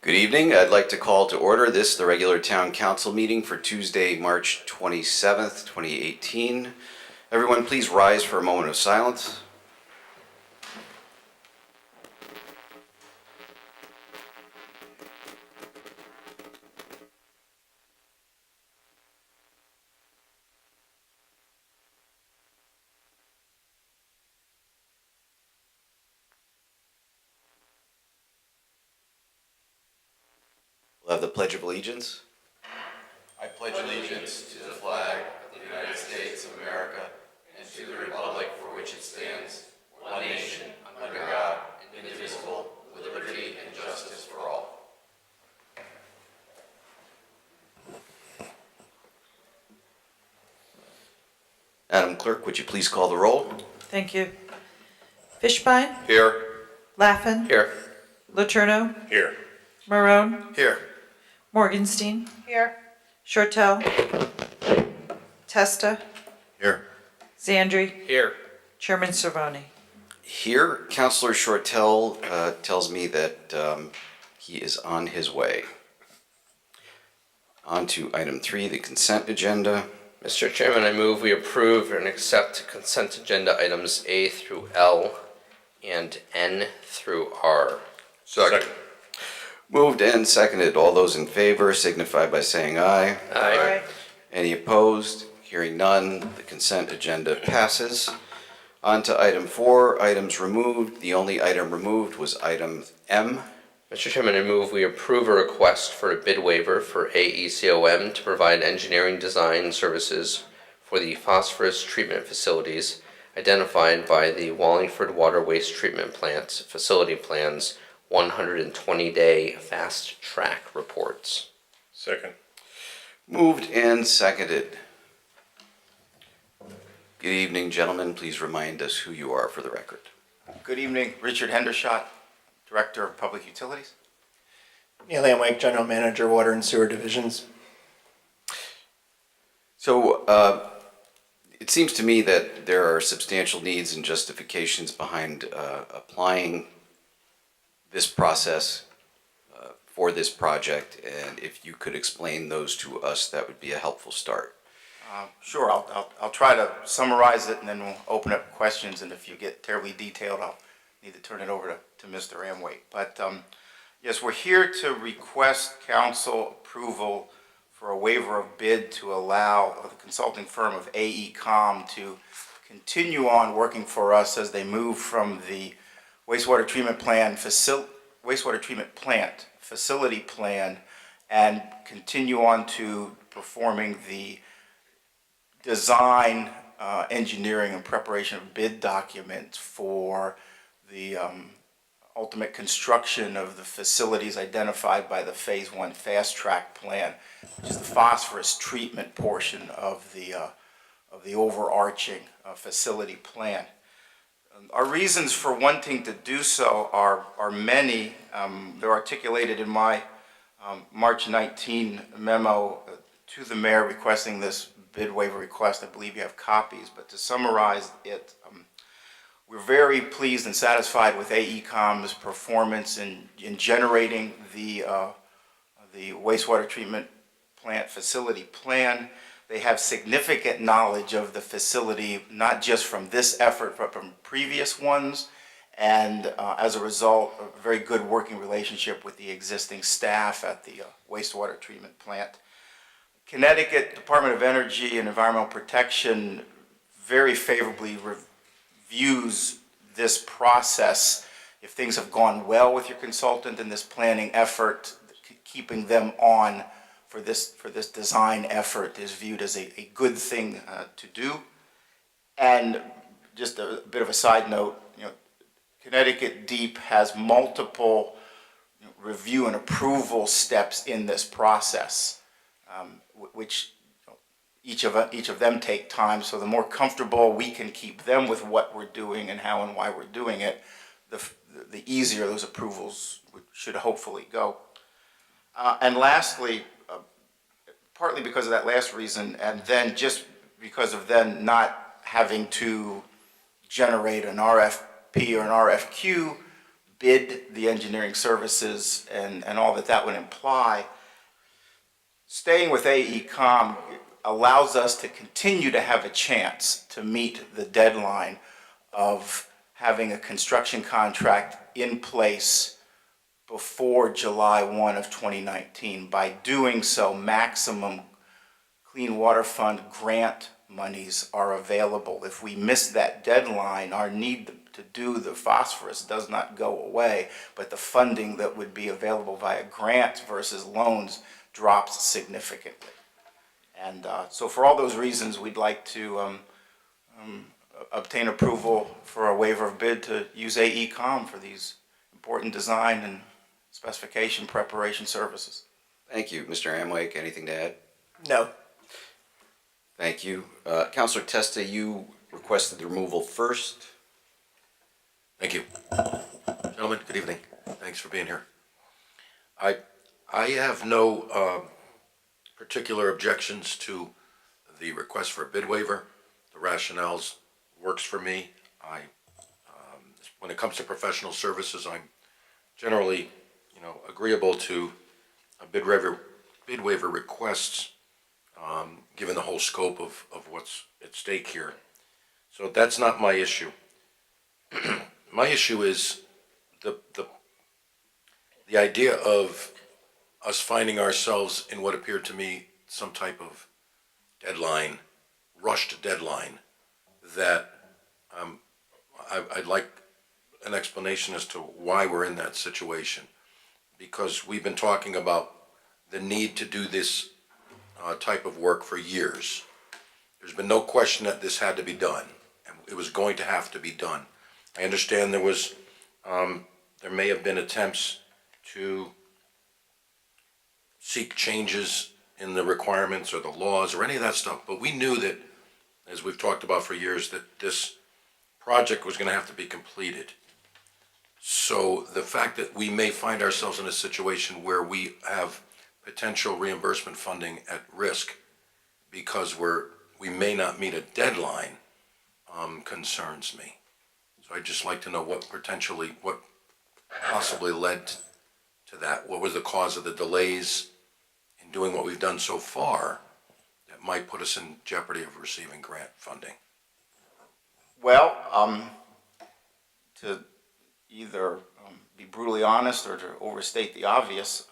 Good evening. I'd like to call to order the regular town council meeting for Tuesday, March 27th, 2018. Everyone, please rise for a moment of silence. We'll have the Pledge of Allegiance. I pledge allegiance to the flag of the United States of America and to the republic for which it stands, one nation, under God, indivisible, with liberty and justice for all. Madam Clerk, would you please call the roll? Thank you. Fishbein? Here. Laffin? Here. Letourneau? Here. Marone? Here. Morgenstein? Here. Shortell? Testa? Here. Zandri? Here. Chairman Cervoni? Here. Councilor Shortell tells me that he is on his way. On to item 3, the consent agenda. Mr. Chairman, I move we approve and accept consent agenda items A through L and N through R. Second. Moved and seconded. All those in favor signify by saying aye. Aye. Any opposed? Hearing none, the consent agenda passes. On to item 4, items removed. The only item removed was item M. Mr. Chairman, I move we approve a request for a bid waiver for AECOM to provide engineering design services for the phosphorus treatment facilities identified by the Wallingford Water Waste Treatment Plant facility plans 120-day fast track reports. Second. Moved and seconded. Good evening, gentlemen. Please remind us who you are for the record. Good evening, Richard Hendershot, Director of Public Utilities. Neil Amwake, General Manager, Water and Sewer Divisions. So it seems to me that there are substantial needs and justifications behind applying this process for this project, and if you could explain those to us, that would be a helpful start. Sure, I'll try to summarize it and then we'll open up questions, and if you get terribly detailed, I'll need to turn it over to Mr. Amwake. But yes, we're here to request council approval for a waiver of bid to allow the consulting firm of AECOM to continue on working for us as they move from the wastewater treatment plant facility plan and continue on to performing the design, engineering, and preparation of bid documents for the ultimate construction of the facilities identified by the Phase 1 Fast Track Plan, which is the phosphorus treatment portion of the overarching facility plan. Our reasons for wanting to do so are many. They're articulated in my March 19 memo to the mayor requesting this bid waiver request. I believe you have copies, but to summarize it, we're very pleased and satisfied with AECOM's performance in generating the wastewater treatment plant facility plan. They have significant knowledge of the facility, not just from this effort, but from previous ones, and as a result, a very good working relationship with the existing staff at the wastewater treatment plant. Connecticut Department of Energy and Environmental Protection very favorably reviews this process. If things have gone well with your consultant in this planning effort, keeping them on for this design effort is viewed as a good thing to do. And just a bit of a side note, Connecticut DEEP has multiple review and approval steps in this process, which each of them take time. So the more comfortable we can keep them with what we're doing and how and why we're doing it, the easier those approvals should hopefully go. And lastly, partly because of that last reason, and then just because of then not having to generate an RFP or an RFQ bid the engineering services and all that that would imply. Staying with AECom allows us to continue to have a chance to meet the deadline of having a construction contract in place before July 1 of 2019. By doing so, maximum Clean Water Fund grant monies are available. If we miss that deadline, our need to do the phosphorus does not go away, but the funding that would be available via grants versus loans drops significantly. And so for all those reasons, we'd like to obtain approval for a waiver of bid to use AECom for these important design and specification preparation services. Thank you. Mr. Amwake, anything to add? No. Thank you. Councilor Testa, you requested the removal first. Thank you. Gentlemen, good evening. Thanks for being here. I have no particular objections to the request for a bid waiver. The rationales works for me. When it comes to professional services, I'm generally, agreeable to a bid waiver requests, given the whole scope of what's at stake here. So that's not my issue. My issue is the idea of us finding ourselves in what appeared to me some type of deadline, rushed deadline, that I'd like an explanation as to why we're in that situation. Because we've been talking about the need to do this type of work for years. There's been no question that this had to be done, and it was going to have to be done. I understand there may have been attempts to seek changes in the requirements or the laws or any of that stuff, but we knew that, as we've talked about for years, that this project was going to have to be completed. So the fact that we may find ourselves in a situation where we have potential reimbursement funding at risk because we may not meet a deadline concerns me. So I'd just like to know what possibly led to that. What was the cause of the delays in doing what we've done so far that might put us in jeopardy of receiving grant funding? Well, to either be brutally honest or to overstate the obvious,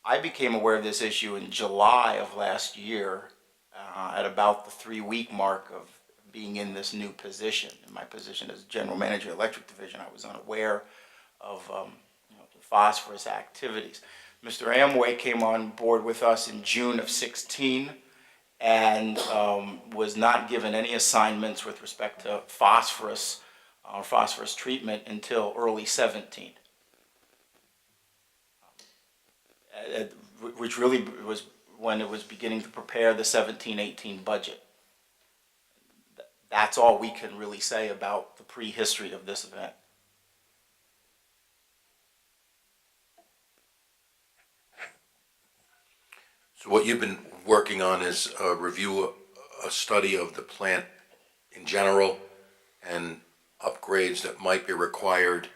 I became aware of this issue in July of last year at about the 3-week mark of being in this new position. In my position as General Manager, Electric Division, I was unaware of the phosphorus activities. Mr. Amway came on board with us in June of 16 and was not given any assignments with respect to phosphorus treatment until early 17. Which really was when it was beginning to prepare the 17-18 budget. That's all we can really say about the prehistory of this event. So what you've been working on is a study of the plant in general and upgrades that might be required,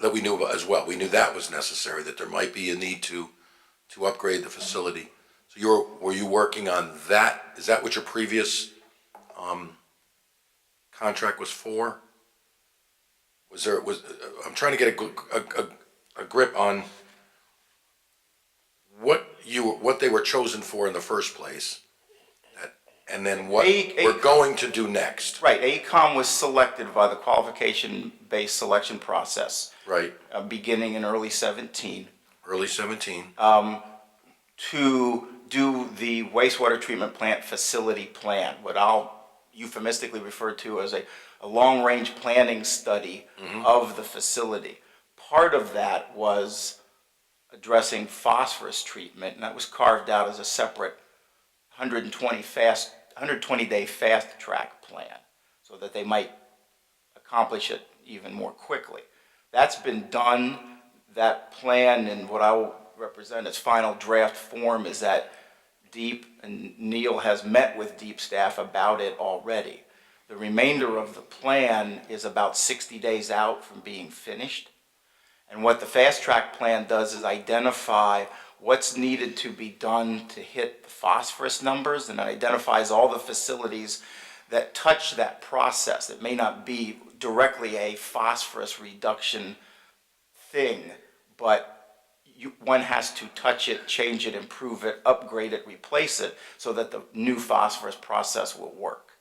that we knew about as well. We knew that was necessary, that there might be a need to upgrade the facility. So were you working on that? Is that what your previous contract was for? I'm trying to get a grip on what they were chosen for in the first place, and then what we're going to do next. Right, AECom was selected by the qualification-based selection process. Right. Beginning in early 17. Early 17. To do the wastewater treatment plant facility plan, what I'll euphemistically refer to as a long-range planning study of the facility. Part of that was addressing phosphorus treatment, and that was carved out as a separate 120-day fast track plan so that they might accomplish it even more quickly. That's been done. That plan and what I will represent as final draft form is that DEEP, and Neil has met with DEEP staff about it already. The remainder of the plan is about 60 days out from being finished. And what the fast track plan does is identify what's needed to be done to hit the phosphorus numbers, and it identifies all the facilities that touch that process. It may not be directly a phosphorus reduction thing, but one has to touch it, change it, improve it, upgrade it, replace it, so that the new phosphorus process will work.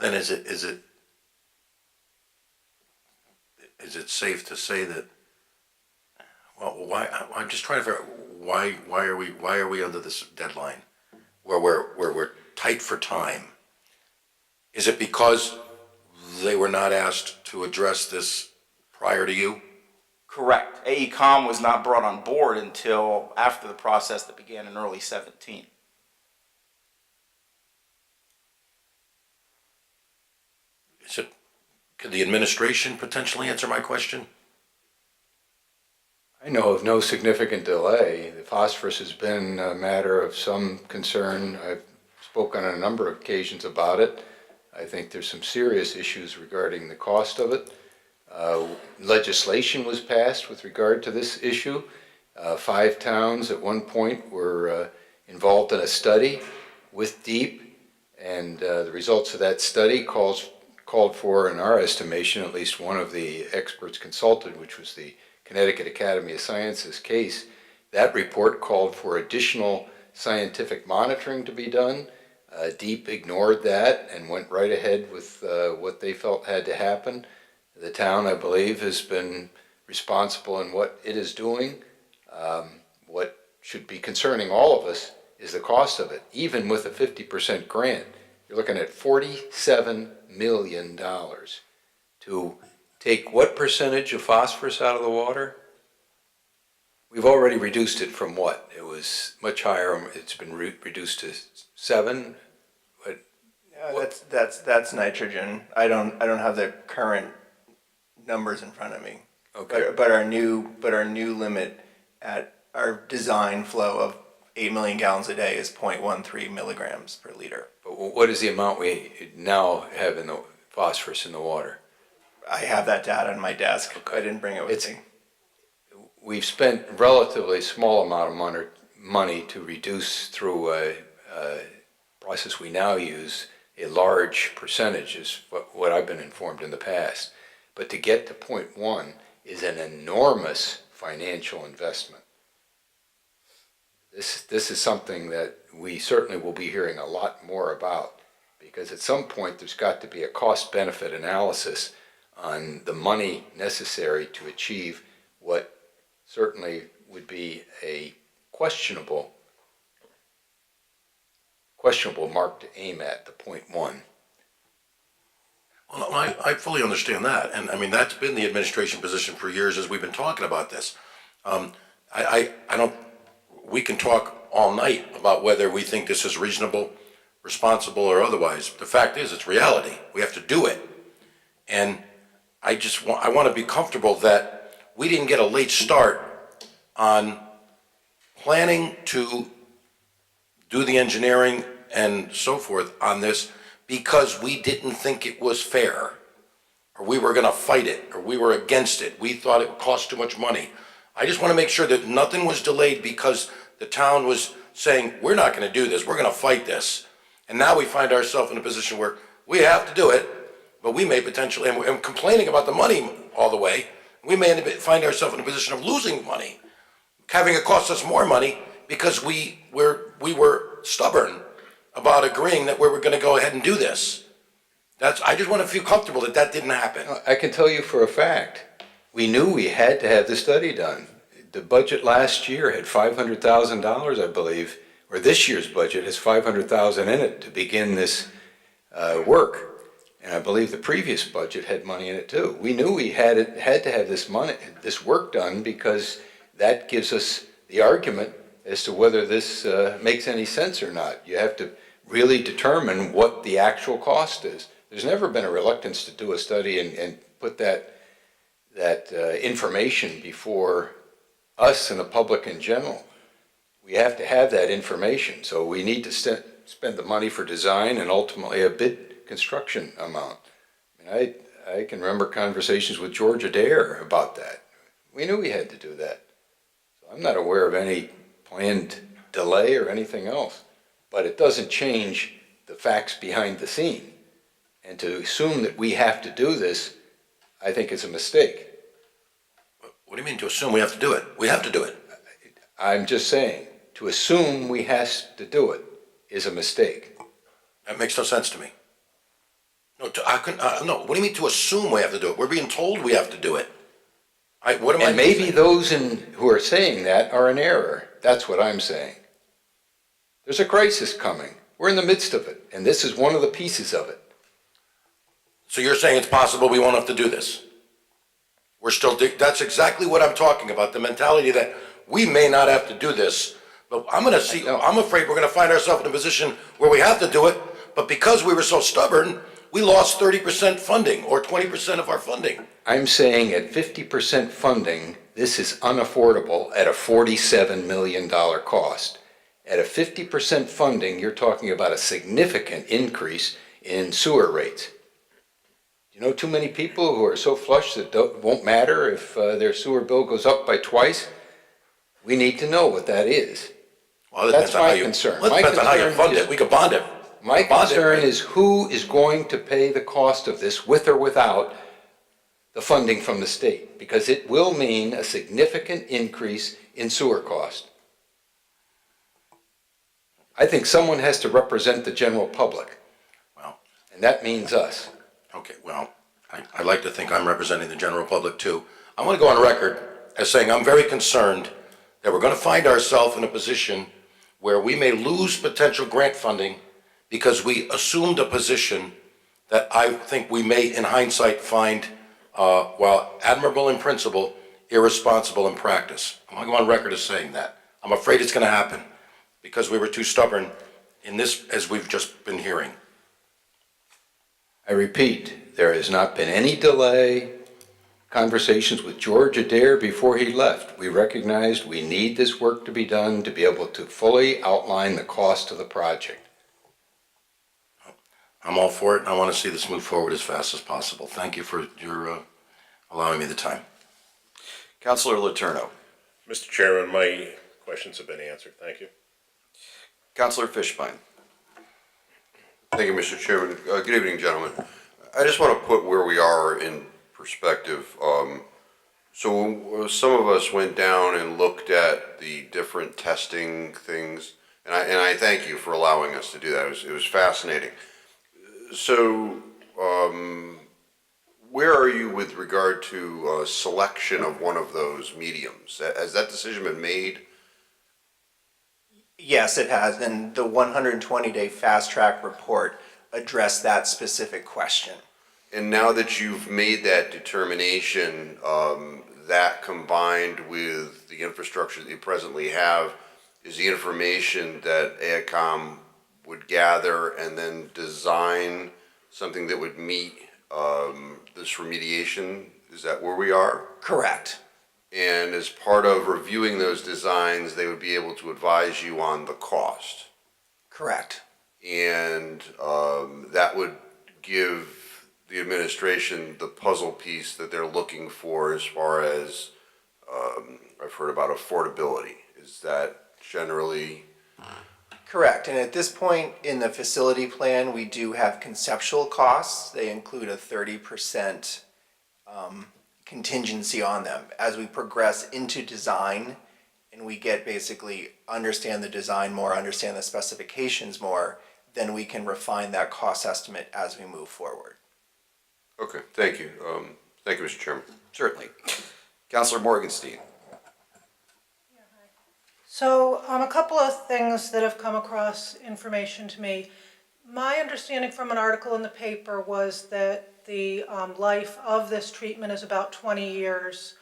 Then is it safe to say that, well, why, I'm just trying to figure out, why are we under this deadline? Where we're tight for time? Is it because they were not asked to address this prior to you? Correct. AECOM was not brought on board until after the process that began in early 17. Could the administration potentially answer my question? I know of no significant delay. The phosphorus has been a matter of some concern. I've spoken on a number of occasions about it. I think there's some serious issues regarding the cost of it. Legislation was passed with regard to this issue. 5 towns at one point were involved in a study with DEEP, and the results of that study called for, in our estimation, at least one of the experts consulted, which was the Connecticut Academy of Sciences case. That report called for additional scientific monitoring to be done. DEEP ignored that and went right ahead with what they felt had to happen. The town, I believe, has been responsible in what it is doing. What should be concerning all of us is the cost of it. Even with a 50% grant, you're looking at $47 million to take what percentage of phosphorus out of the water? We've already reduced it from what? It was much higher. It's been reduced to 7. But Yeah, that's nitrogen. I don't have the current numbers in front of me. okay, But our new limit at our design flow of 8 million gallons a day is 0.13 milligrams per liter. but what is the amount we now have in the phosphorus in the water? I have that data on my desk. Okay. I didn't bring it with It's- me. We've spent relatively small amount of money to reduce through a process we now use. A large percentage is what I've been informed in the past. But to get to 0.1 is an enormous financial investment. This is something that we certainly will be hearing a lot more about, because at some point there's got to be a cost-benefit analysis on the money necessary to achieve what certainly would be a questionable mark to aim at, the 0.1. Well, I fully understand that, and I mean, that's been the administration position for years as we've been talking about this. I don't, we can talk all night about whether we think this is reasonable, responsible, or otherwise. The fact is, it's reality. We have to do it. And I want to be comfortable that we didn't get a late start on planning to do the engineering and so forth on this because we didn't think it was fair, or we were going to fight it, or we were against it. We thought it would cost too much money. I just want to make sure that nothing was delayed because the town was saying, we're not going to do this, we're going to fight this. And now we find ourselves in a position where we have to do it, but we may potentially, and we're complaining about the money all the way, we may find ourselves in a position of losing money, having it cost us more money because we were stubborn about agreeing that we were going to go ahead and do this. I just want to feel comfortable that that didn't happen. I can tell you for a fact, we knew we had to have the study done. The budget last year had $500,000, I believe, or this year's budget has $500,000 in it to begin this work. And I believe the previous budget had money in it too. We knew we had to have this work done, because that gives us the argument as to whether this makes any sense or not. You have to really determine what the actual cost is. There's never been a reluctance to do a study and put that that information before us and the public in general. We have to have that information, so we need to spend the money for design and ultimately a bid construction amount. I can remember conversations with George Adair about that. We knew we had to do that. So I'm not aware of any planned delay or anything else, but it doesn't change the facts behind the scene. And to assume that we have to do this, I think is a mistake. What do you mean to assume we have to do it? We have to do it. I'm just saying, to assume we have to do it is a mistake. That makes no sense to me. No, no. What do you mean to assume we have to do it? We're being told we have to do it. What am I And maybe missing? those who are saying that are in error. That's what I'm saying. There's a crisis coming. We're in the midst of it, and this is one of the pieces of it. So you're saying it's possible we won't have to do this? We're still, that's exactly what I'm talking about, the mentality that we may not have to do this, but I'm afraid we're gonna find ourselves in a position where we have to do it, but because we were so stubborn, we lost 30% funding or 20% of our funding. I'm saying at 50% funding, this is unaffordable at a $47 million cost. At a 50% funding, you're talking about a significant increase in sewer rates. You know too many people who are so flush that it won't matter if their sewer bill goes up by twice? We need to know what that is. Well, it That's depends on how my you- concern. Well, it My depends on how you concern fund is- it. We could bond it. My Bond it, concern right? is who is going to pay the cost of this with or without the funding from the state? Because it will mean a significant increase in sewer cost. I think someone has to represent the general public. Well. And that means us. Okay, well, I like to think I'm representing the general public too. I want to go on record as saying I'm very concerned that we're going to find ourselves in a position where we may lose potential grant funding because we assumed a position that I think we may, in hindsight, find, while admirable in principle, irresponsible in practice. I want to go on record as saying that. I'm afraid it's going to happen because we were too stubborn in this, as we've just been hearing. I repeat, there has not been any delay. Conversations with George Adair before he left. We recognized we need this work to be done to be able to fully outline the cost of the project. I'm all for it, and I want to see this move forward as fast as possible. Thank you for your allowing me the time. Councilor Letourneau. Mr. Chairman, my questions have been answered. Thank you. Councilor Fishbein. Thank you, Mr. Chairman. Good evening, gentlemen. I just want to put where we are in perspective. So some of us went down and looked at the different testing things, and I thank you for allowing us to do that. It was fascinating. So where are you with regard to selection of one of those mediums? Has that decision been made? Yes, it has, and the 120-day fast track report addressed that specific question. And now that you've made that determination, that combined with the infrastructure that you presently have, is the information that AECOM would gather and then design something that would meet this remediation? Is that where we are? Correct. And as part of reviewing those designs, they would be able to advise you on the cost. Correct. And that would give the administration the puzzle piece that they're looking for as far as, I've heard about affordability. Is that generally? Correct. And at this point in the facility plan, we do have conceptual costs. They include a 30% contingency on them. As we progress into design and we get basically understand the design more, understand the specifications more, then we can refine that cost estimate as we move forward. Okay, thank you. Thank you, Mr. Chairman. Certainly. Councilor Morgenstein. So a couple of things that have come across information to me. My understanding from an article in the paper was that the life of this treatment is about 20 years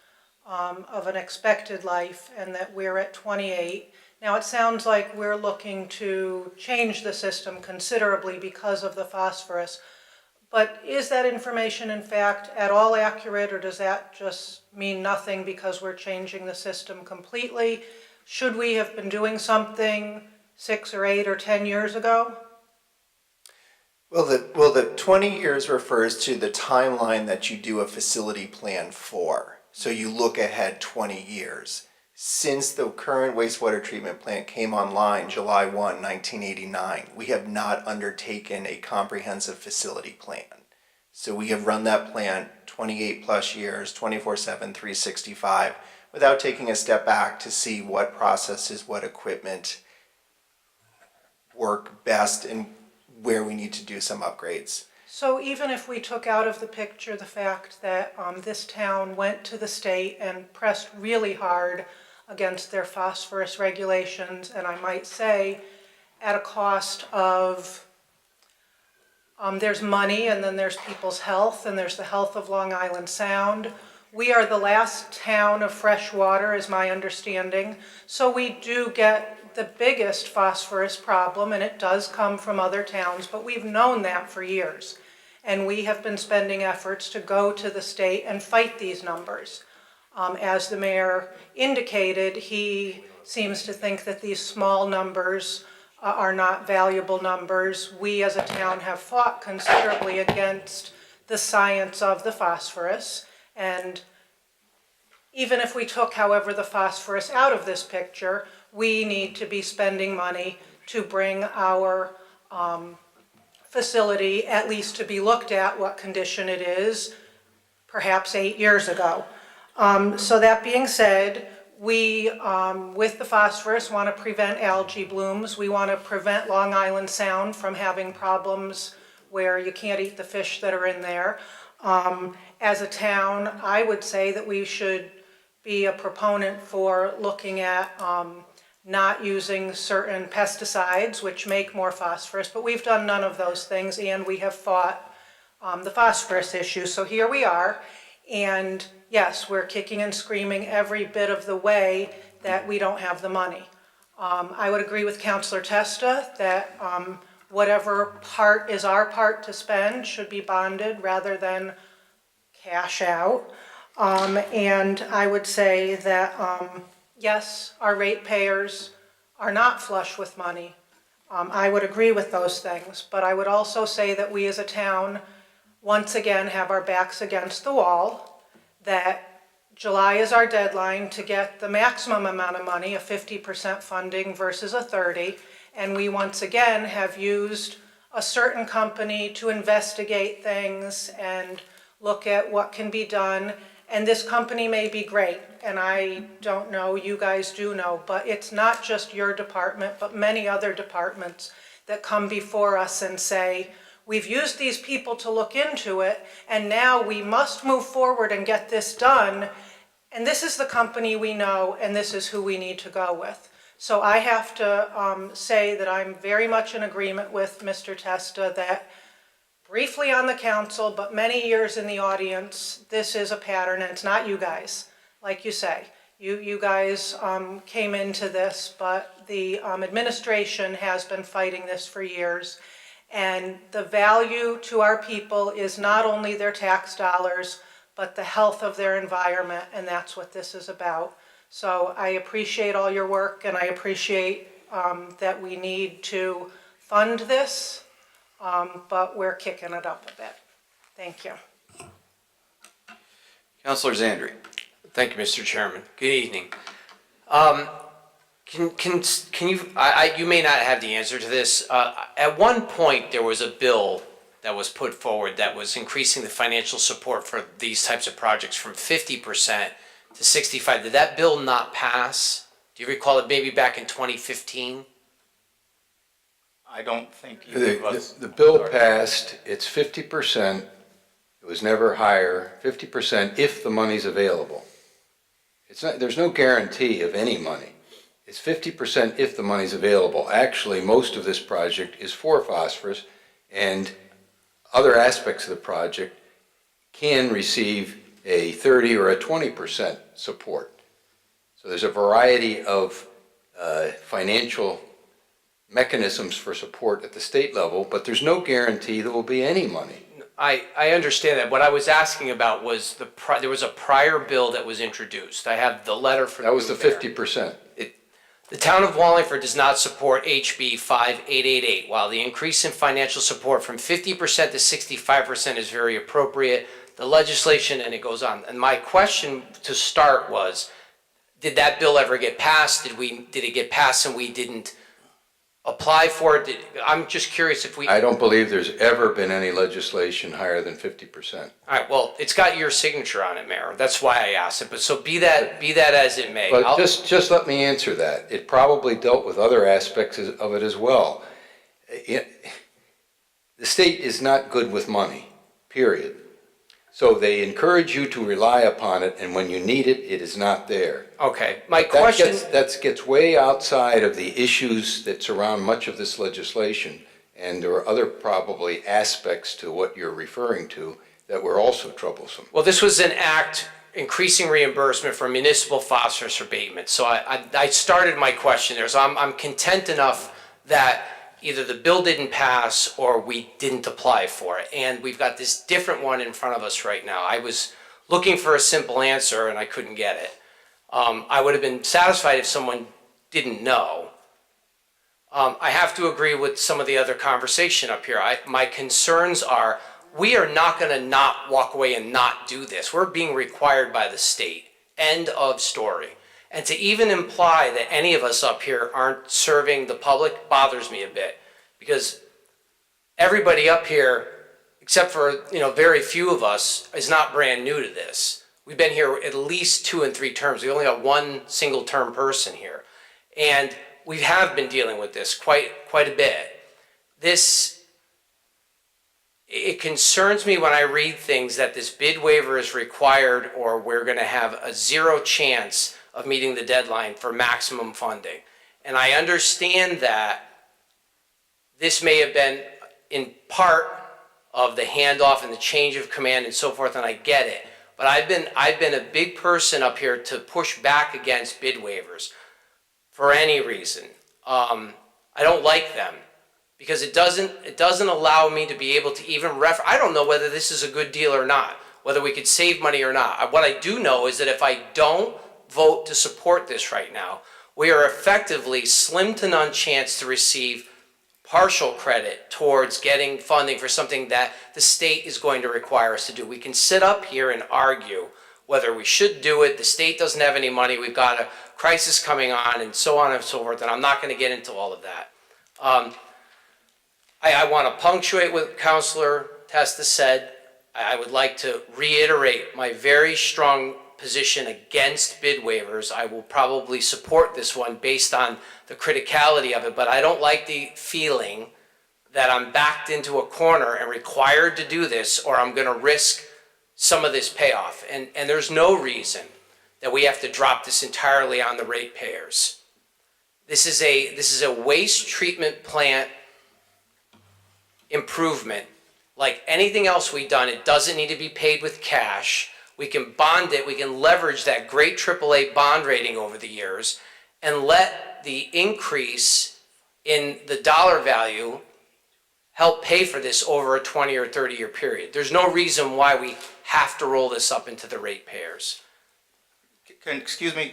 of an expected life, and that we're at 28. Now it sounds like we're looking to change the system considerably because of the phosphorus, But is that information in fact at all accurate, or does that just mean nothing because we're changing the system completely? Should we have been doing something 6 or 8 or 10 years ago? Well, the 20 years refers to the timeline that you do a facility plan for. So you look ahead 20 years. Since the current wastewater treatment plant came online July 1, 1989, we have not undertaken a comprehensive facility plan. So we have run that plant 28 plus years, 24/7, 365, without taking a step back to see what processes, what equipment work best and where we need to do some upgrades. So even if we took out of the picture the fact that this town went to the state and pressed really hard against their phosphorus regulations, and I might say at a cost of, there's money and then there's people's health and there's the health of Long Island Sound. We are the last town of fresh water, is my understanding. So we do get the biggest phosphorus problem, and it does come from other towns, but we've known that for years. And we have been spending efforts to go to the state and fight these numbers. As the mayor indicated, he seems to think that these small numbers are not valuable numbers. We as a town have fought considerably against the science of the phosphorus. And even if we took, however, the phosphorus out of this picture, we need to be spending money to bring our facility at least to be looked at what condition it is, perhaps 8 years ago. So that being said, we, with the phosphorus, want to prevent algae blooms. We want to prevent Long Island Sound from having problems where you can't eat the fish that are in there. As a town, I would say that we should be a proponent for looking at not using certain pesticides which make more phosphorus, but we've done none of those things, and we have fought the phosphorus issue. So here we are, and yes, we're kicking and screaming every bit of the way that we don't have the money. I would agree with Councilor Testa that whatever part is our part to spend should be bonded rather than cash out. And I would say that yes, our ratepayers are not flush with money. I would agree with those things, but I would also say that we as a town, once again, have our backs against the wall, that July is our deadline to get the maximum amount of money, a 50% funding versus a 30%, and we once again have used a certain company to investigate things and look at what can be done. And this company may be great, and I don't know, you guys do know, but it's not just your department, but many other departments that come before us and say, we've used these people to look into it, and now we must move forward and get this done, and this is the company we know, and this is who we need to go with. So I have to say that I'm very much in agreement with Mr. Testa that briefly on the council, but many years in the audience, this is a pattern, and it's not you guys, like you say. You guys came into this, but the administration has been fighting this for years. And the value to our people is not only their tax dollars, but the health of their environment, and that's what this is about. So I appreciate all your work, and I appreciate that we need to fund this. But we're kicking it up a bit. Thank you. Councilor Zandri. Thank you, Mr. Chairman. Good evening. Can you, you may not have the answer to this. At one point, there was a bill that was put forward that was increasing the financial support for these types of projects from 50% to 65%. Did that bill not pass? Do you recall it maybe back in 2015? I don't think either of us. The bill passed, it's 50%, it was never higher, 50% if the money's available. It's not, there's no guarantee of any money. It's 50% if the money's available. Actually, most of this project is for phosphorus, and other aspects of the project can receive a 30 or a 20% support. So there's a variety of financial mechanisms for support at the state level, but there's no guarantee there will be any money. I understand that. What I was asking about was there was a prior bill that was introduced. I have the letter from. That was the 50%. The town of Wallingford does not support HB 5888. While the increase in financial support from 50% to 65% is very appropriate, the legislation, and it goes on. And my question to start was, did that bill ever get passed? Did it get passed and we didn't apply for it? I'm just curious if we. I don't believe there's ever been any legislation higher than 50%. All right, well, it's got your signature on it, Mayor. That's why I asked it. But so be that as it may. But just let me answer that. It probably dealt with other aspects of it as well. The state is not good with money, period. So they encourage you to rely upon it, and when you need it, it is not there. Okay, my question. That gets way outside of the issues that surround much of this legislation, and there are other probably aspects to what you're referring to that were also troublesome. Well, this was an act increasing reimbursement for municipal phosphorus abatement. So I started my question there. So I'm content enough that either the bill didn't pass or we didn't apply for it. And we've got this different one in front of us right now. I was looking for a simple answer and I couldn't get it. I would have been satisfied if someone didn't know. I have to agree with some of the other conversation up here. My concerns are, we are not going to not walk away and not do this. We're being required by the state. End of story. And to even imply that any of us up here aren't serving the public bothers me a bit, because everybody up here, except for very few of us, is not brand new to this. We've been here at least 2 and 3 terms. We only got one single term person here, and we have been dealing with this quite a bit. It concerns me when I read things that this bid waiver is required or we're going to have a 0 chance of meeting the deadline for maximum funding. And I understand that this may have been in part of the handoff and the change of command and so forth, and I get it. But I've been a big person up here to push back against bid waivers for any reason. I don't like them because it doesn't allow me to be able to even I don't know whether this is a good deal or not, whether we could save money or not. What I do know is that if I don't vote to support this right now, we are effectively slim to none chance to receive partial credit towards getting funding for something that the state is going to require us to do. We can sit up here and argue whether we should do it. The state doesn't have any money. We've got a crisis coming on and so on and so forth, and I'm not going to get into all of that. I want to punctuate what Councilor Testa said. I would like to reiterate my very strong position against bid waivers. I will probably support this one based on the criticality of it, but I don't like the feeling that I'm backed into a corner and required to do this, or I'm going to risk some of this payoff. And there's no reason that we have to drop this entirely on the ratepayers. This is a waste treatment plant improvement. Like anything else we've done, it doesn't need to be paid with cash. We can bond it, we can leverage that great AAA bond rating over the years and let the increase in the dollar value help pay for this over a 20 or 30 year period. There's no reason why we have to roll this up into the ratepayers. Excuse me,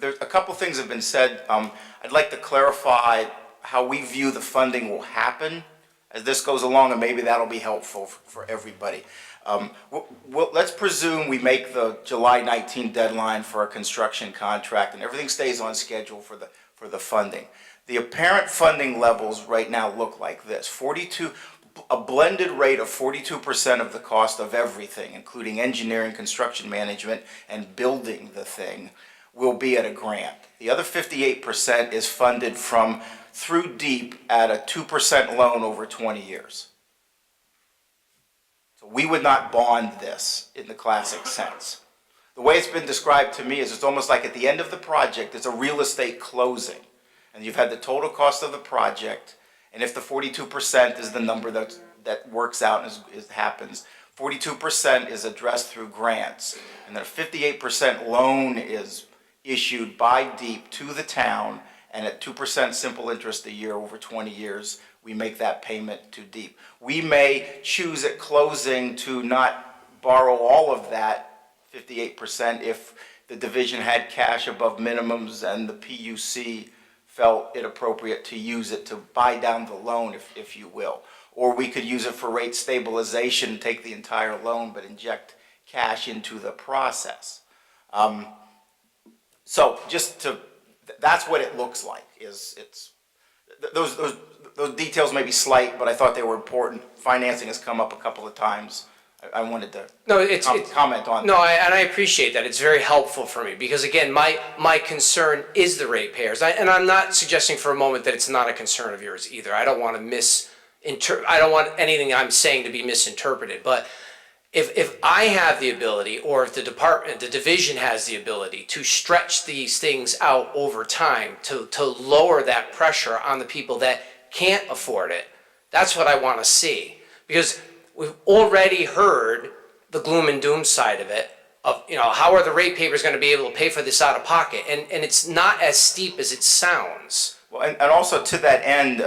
a couple things have been said. I'd like to clarify how we view the funding will happen as this goes along, and maybe that'll be helpful for everybody. Let's presume we make the July 19 deadline for a construction contract and everything stays on schedule for the funding. The apparent funding levels right now look like this: a blended rate of 42% of the cost of everything, including engineering, construction management, and building the thing, will be at a grant. The other 58% is funded through DEEP at a 2% loan over 20 years. So we would not bond this in the classic sense. The way it's been described to me is it's almost like at the end of the project, it's a real estate closing. And you've had the total cost of the project, and if the 42% is the number that works out and happens, 42% is addressed through grants, and then a 58% loan is issued by DEEP to the town, and at 2% simple interest a year over 20 years we make that payment to DEEP. We may choose at closing to not borrow all of that 58% if the division had cash above minimums and the PUC felt it appropriate to use it to buy down the loan, if you will. Or we could use it for rate stabilization, take the entire loan, but inject cash into the process. So just to, that's what it looks like, those details may be slight, but I thought they were important. Financing has come up a couple of times. I wanted to comment on No, that. and I appreciate that. It's very helpful for me because, again, my concern is the ratepayers. And I'm not suggesting for a moment that it's not a concern of yours either. I don't want to I don't want anything I'm saying to be misinterpreted. But if I have the ability, or if the division has the ability to stretch these things out over time to lower that pressure on the people that can't afford it, that's what I want to see. Because we've already heard the gloom and doom side of it, of, how are the ratepayers going to be able to pay for this out of pocket? And it's not as steep as it sounds. Well, and also to that end,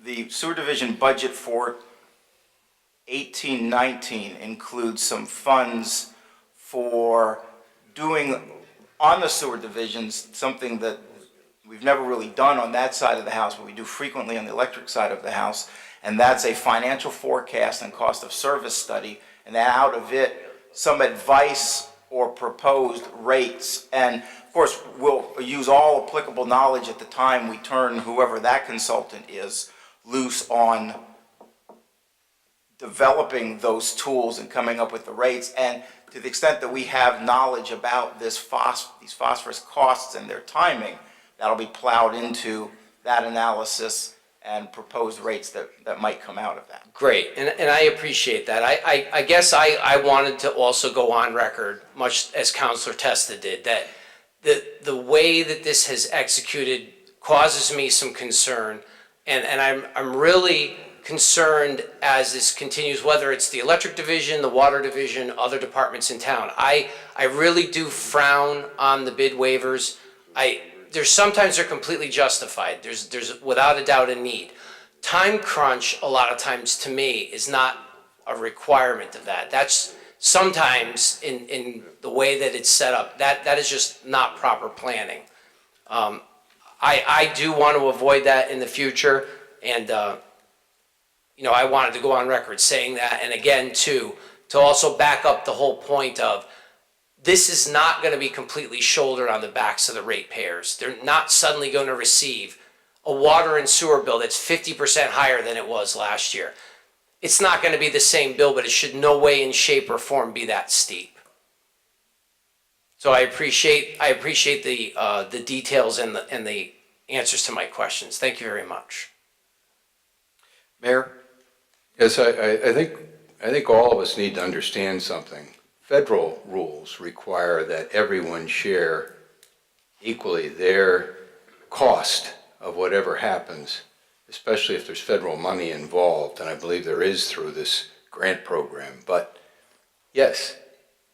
the sewer division budget for 18-19 includes some funds for doing on the sewer divisions something that we've never really done on that side of the house, but we do frequently on the electric side of the house, and that's a financial forecast and cost of service study, and out of it, some advice or proposed rates. And of course, we'll use all applicable knowledge at the time we turn whoever that consultant is loose on developing those tools and coming up with the rates. And to the extent that we have knowledge about these phosphorus costs and their timing, that'll be plowed into that analysis and proposed rates that might come out of that. Great, and I appreciate that. I guess I wanted to also go on record, much as Councilor Testa did, that the way that this has executed causes me some concern, and I'm really concerned as this continues, whether it's the electric division, the water division, other departments in town. I really do frown on the bid waivers. Sometimes they're completely justified. There's without a doubt a need. Time crunch, a lot of times to me, is not a requirement of that. That's sometimes in the way that it's set up, that is just not proper planning. I do want to avoid that in the future, and I wanted to go on record saying that, and again, to also back up the whole point of this is not going to be completely shouldered on the backs of the ratepayers. They're not suddenly going to receive a water and sewer bill that's 50% higher than it was last year. It's not going to be the same bill, but it should no way in shape or form be that steep. So I appreciate the details and the answers to my questions. Thank you very much. Mayor? Yes, I think all of us need to understand something. Federal rules require that everyone share equally their cost of whatever happens, especially if there's federal money involved, and I believe there is through this grant program. But yes,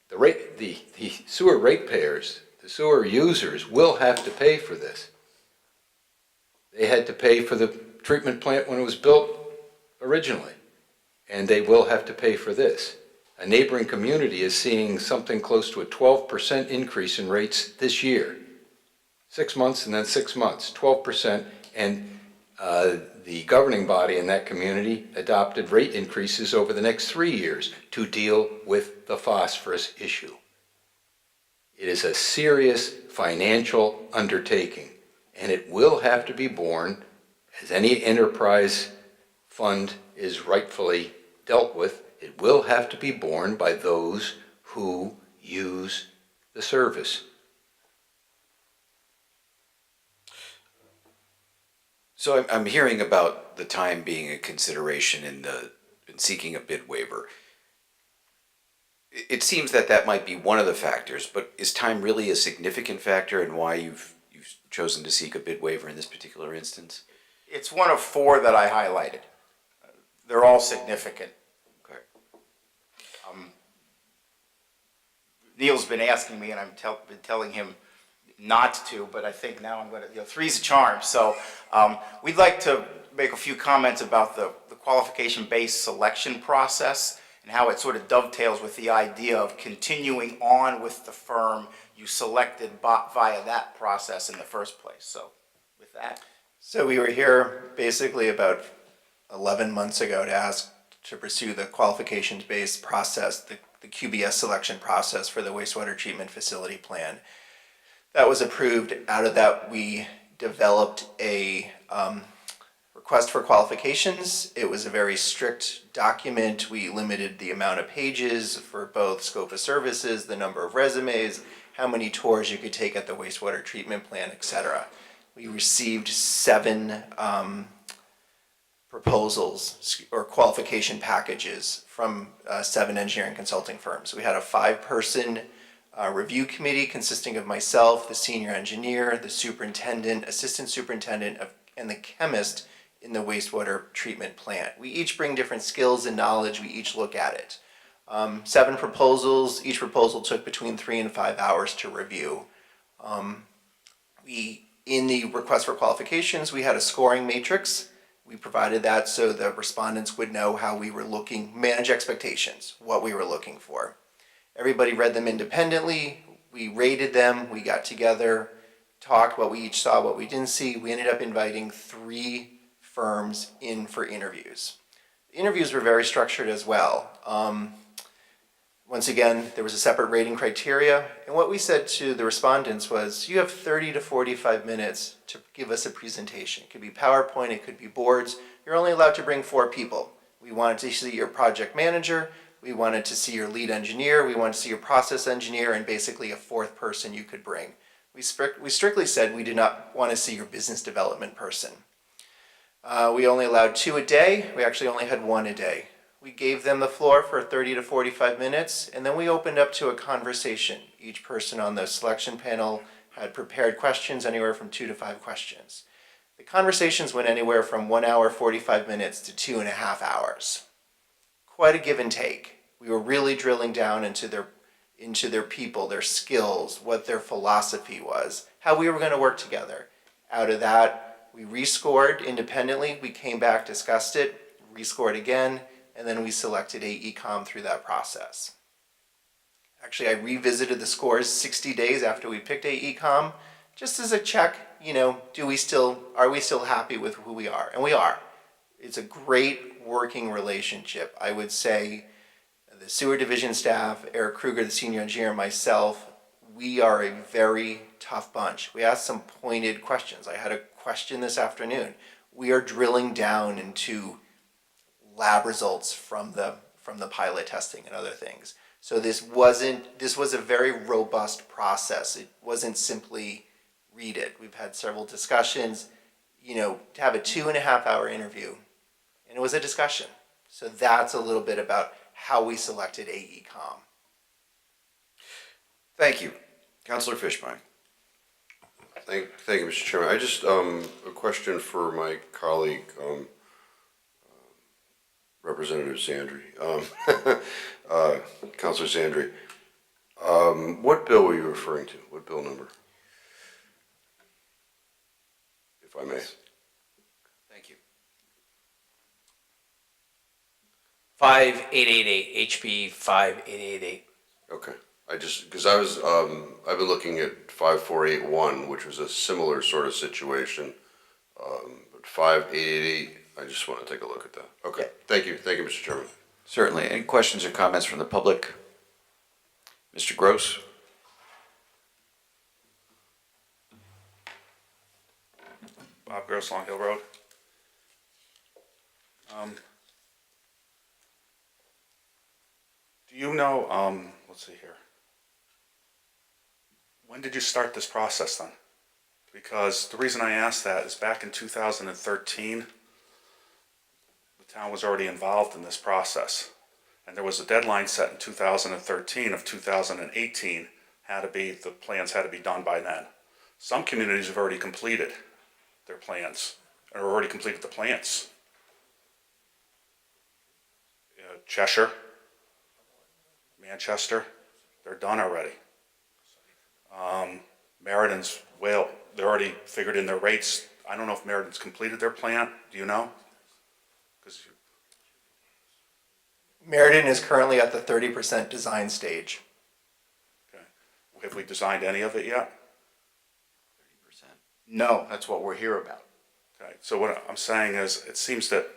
the sewer ratepayers, the sewer users will have to pay for this. They had to pay for the treatment plant when it was built originally, and they will have to pay for this. A neighboring community is seeing something close to a 12% increase in rates this year. 6 months and then 6 months, 12%, and the governing body in that community adopted rate increases over the next 3 years to deal with the phosphorus issue. It is a serious financial undertaking, and it will have to be borne, as any enterprise fund is rightfully dealt with. It will have to be borne by those who use the service. So I'm hearing about the time being a consideration in seeking a bid waiver. It seems that might be one of the factors, but is time really a significant factor in why you've chosen to seek a bid waiver in this particular instance? It's one of 4 that I highlighted. They're all significant. Okay. Neil's been asking me, and I've been telling him not to, but I think now I'm going to, 3's a charm. So we'd like to make a few comments about the qualification-based selection process and how it sort of dovetails with the idea of continuing on with the firm you selected via that process in the first place. So with that. So we were here basically about 11 months ago to ask to pursue the qualifications-based process, the QBS selection process for the wastewater treatment facility plan. That was approved. Out of that, we developed a request for qualifications. It was a very strict document. We limited the amount of pages for both scope of services, the number of resumes, how many tours you could take at the wastewater treatment plant, etc. We received 7 proposals or qualification packages from 7 engineering consulting firms. We had a 5-person review committee consisting of myself, the senior engineer, the superintendent, assistant superintendent, and the chemist in the wastewater treatment plant. We each bring different skills and knowledge. We each look at it. 7 proposals. Each proposal took between 3 and 5 hours to review. In the request for qualifications, we had a scoring matrix. We provided that so the respondents would know how we were looking, manage expectations, what we were looking for. Everybody read them independently. We rated them. We got together, talked what we each saw, what we didn't see. We ended up inviting 3 firms in for interviews. The interviews were very structured as well. Once again, there was a separate rating criteria, and what we said to the respondents was, you have 30 to 45 minutes to give us a presentation. It could be PowerPoint, it could be boards. You're only allowed to bring 4 people. We wanted to see your project manager, we wanted to see your lead engineer, we wanted to see your process engineer, and basically a 4th person you could bring. We strictly said we did not want to see your business development person. We only allowed 2 a day. We actually only had 1 a day. We gave them the floor for 30 to 45 minutes, and then we opened up to a conversation. Each person on the selection panel had prepared questions, anywhere from 2 to 5 questions. The conversations went anywhere from 1 hour, 45 minutes to 2.5 hours. Quite a give and take. We were really drilling down into their people, their skills, what their philosophy was, how we were going to work together. Out of that, we rescored independently. We came back, discussed it, rescored again, and then we selected AECOM through that process. Actually, I revisited the scores 60 days after we picked AECOM, just as a check, are we still happy with who we are? And we are. It's a great working relationship. I would say the sewer division staff, Eric Kruger, the senior engineer, myself, we are a very tough bunch. We asked some pointed questions. I had a question this afternoon. We are drilling down into lab results from the pilot testing and other things. So this was a very robust process. It wasn't simply read it. We've had several discussions, to have a 2.5 hour interview, and it was a discussion. So that's a little bit about how we selected AECOM. Thank you. Councilor Fishbein. Thank you, Mr. Chairman. I just, a question for my colleague, Representative Zandri, Councilor Zandri. What bill were you referring to? What bill number? If I may. Thank you. 5888, HB 5888. Okay. Because I've been looking at 5481, which was a similar sort of situation. But 5888, I just want to take a look at that. Okay. Thank you, Mr. Chairman. Certainly. Any questions or comments from the public? Mr. Gross? Bob Gross, Long Hill Road. Do you know, let's see here. When did you start this process then? Because the reason I asked that is back in 2013, the town was already involved in this process. And there was a deadline set in 2013 of 2018, the plans had to be done by then. Some communities have already completed their plans, or already completed the plans. Cheshire, Manchester, they're done already. Meriden, they're already figured in their rates. I don't know if Meriden's completed their plant. Do you know? 'Cause Meriden is currently at the 30% design stage. have we designed any of it yet? No, that's what we're here about. Okay, so what I'm saying is, it seems that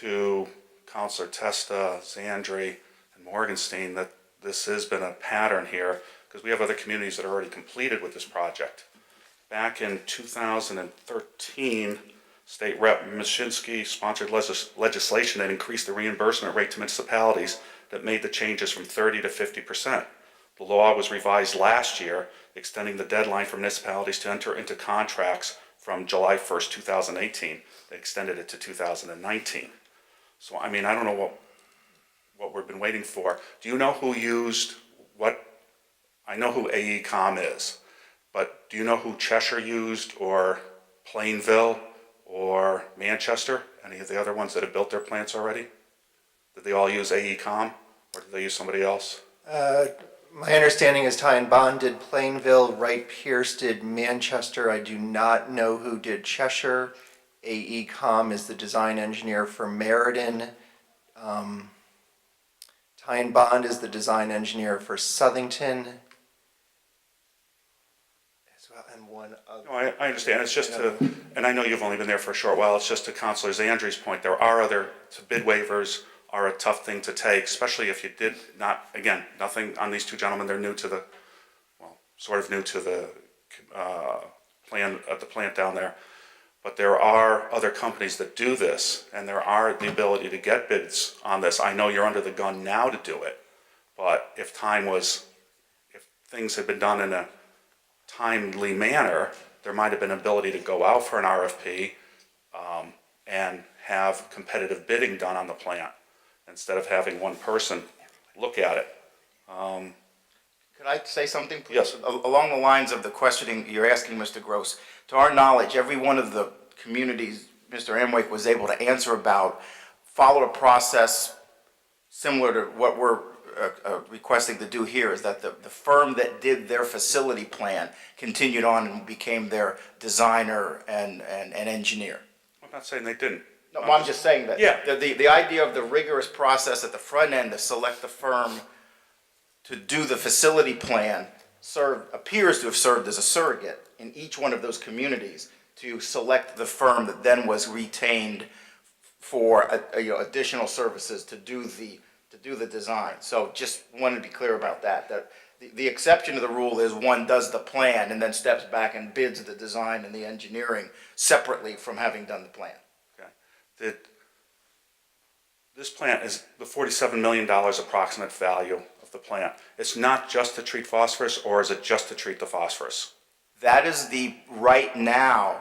to Counselor Testa, Zandri, and Morgenstein, that this has been a pattern here, because we have other communities that are already completed with this project. Back in 2013, State Rep. Mashinsky sponsored legislation that increased the reimbursement rate to municipalities that made the changes from 30 to 50%. The law was revised last year, extending the deadline for municipalities to enter into contracts from July 1st, 2018. They extended it to 2019. So, I mean, I don't know what we've been waiting for. Do you know who used what? I know who AECom is, but do you know who Cheshire used, or Plainville, or Manchester? Any of the other ones that have built their plants already? Did they all use AECom, or did they use somebody else? My understanding is Ty and Bond did Plainville, Wright Pierce did Manchester. I do not know who did Cheshire. AECom is the design engineer for Meriden. Ty and Bond is the design engineer for Southington. As well, and one other. No, I understand. It's just to, and I know you've only been there for a short while, it's just to Councilor Zandri's point, there are other, bid waivers are a tough thing to take, especially if you did not, again, nothing on these two gentlemen, they're new to the, well, sort of new to the plan at the plant down there. But there are other companies that do this, and there are the ability to get bids on this. I know you're under the gun now to do it, but if things had been done in a timely manner, there might have been ability to go out for an RFP and have competitive bidding done on the plant instead of having one person look at it. Could I say something, please? Yes. Along the lines of the questioning you're asking, Mr. Gross, to our knowledge, every one of the communities Mr. Amwake was able to answer about followed a process similar to what we're requesting to do here, is that the firm that did their facility plan continued on and became their designer and engineer. I'm not saying they didn't. No, I'm just saying that Yeah. the idea of the rigorous process at the front end to select the firm to do the facility plan appears to have served as a surrogate in each one of those communities to select the firm that then was retained for additional services to do the design. So just wanted to be clear about that. That the exception to the rule is one does the plan and then steps back and bids the design and the engineering separately from having done the plan. Okay. This plant is the $47 million approximate value of the plant. It's not just to treat phosphorus, or is it just to treat the phosphorus? That is the right now,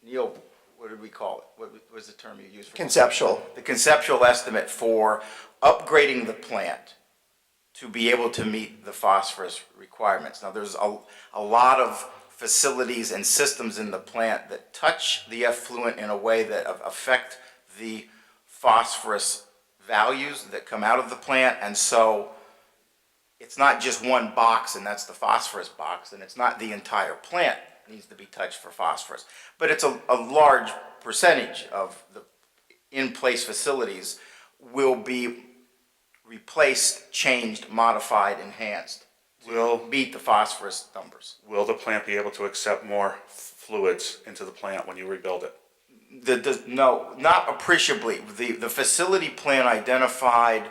Neil, what did we call it? What was the term you used for Conceptual. The conceptual estimate for upgrading the plant to be able to meet the phosphorus requirements. Now, there's a lot of facilities and systems in the plant that touch the effluent in a way that affect the phosphorus values that come out of the plant, and so it's not just one box, and that's the phosphorus box, and it's not the entire plant needs to be touched for phosphorus. But it's a large percentage of the in-place facilities will be replaced, changed, modified, enhanced to meet the phosphorus numbers. Will the plant be able to accept more fluids into the plant when you rebuild it? No, not appreciably. The facility plan identified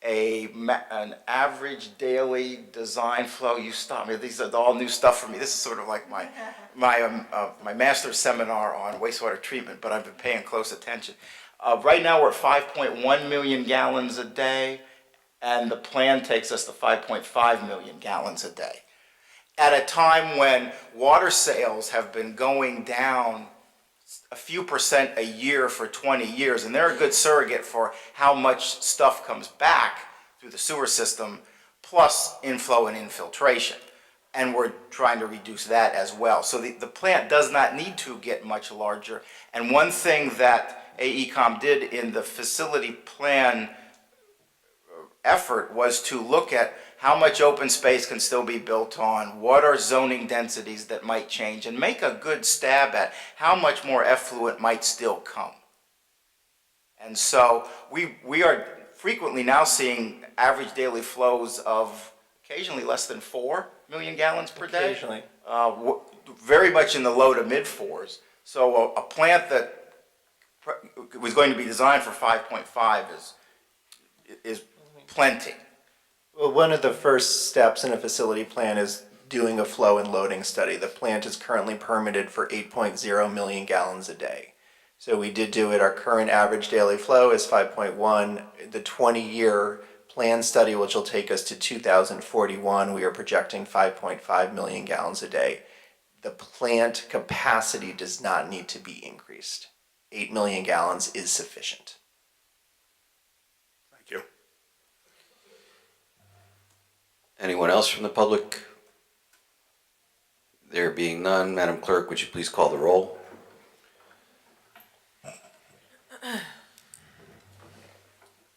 an average daily design flow. You stop me. These are all new stuff for me. This is sort of like my master's seminar on wastewater treatment, but I've been paying close attention. Right now we're at 5.1 million gallons a day, and the plan takes us to 5.5 million gallons a day. At a time when water sales have been going down a few percent a year for 20 years, and they're a good surrogate for how much stuff comes back through the sewer system, plus inflow and infiltration. And we're trying to reduce that as well. So the plant does not need to get much larger. And one thing that AECom did in the facility plan effort was to look at how much open space can still be built on, what are zoning densities that might change, and make a good stab at how much more effluent might still come. And so we are frequently now seeing average daily flows of occasionally less than 4 million gallons per day. Occasionally. Very much in the low to mid fours. So a plant that was going to be designed for 5.5 is plenty. Well, one of the first steps in a facility plan is doing a flow and loading study. The plant is currently permitted for 8.0 million gallons a day. So we did do it. Our current average daily flow is 5.1. The 20-year plan study, which will take us to 2041, we are projecting 5.5 million gallons a day. The plant capacity does not need to be increased. 8 million gallons is sufficient. Thank you. Anyone else from the public? There being none, Madam Clerk, would you please call the roll?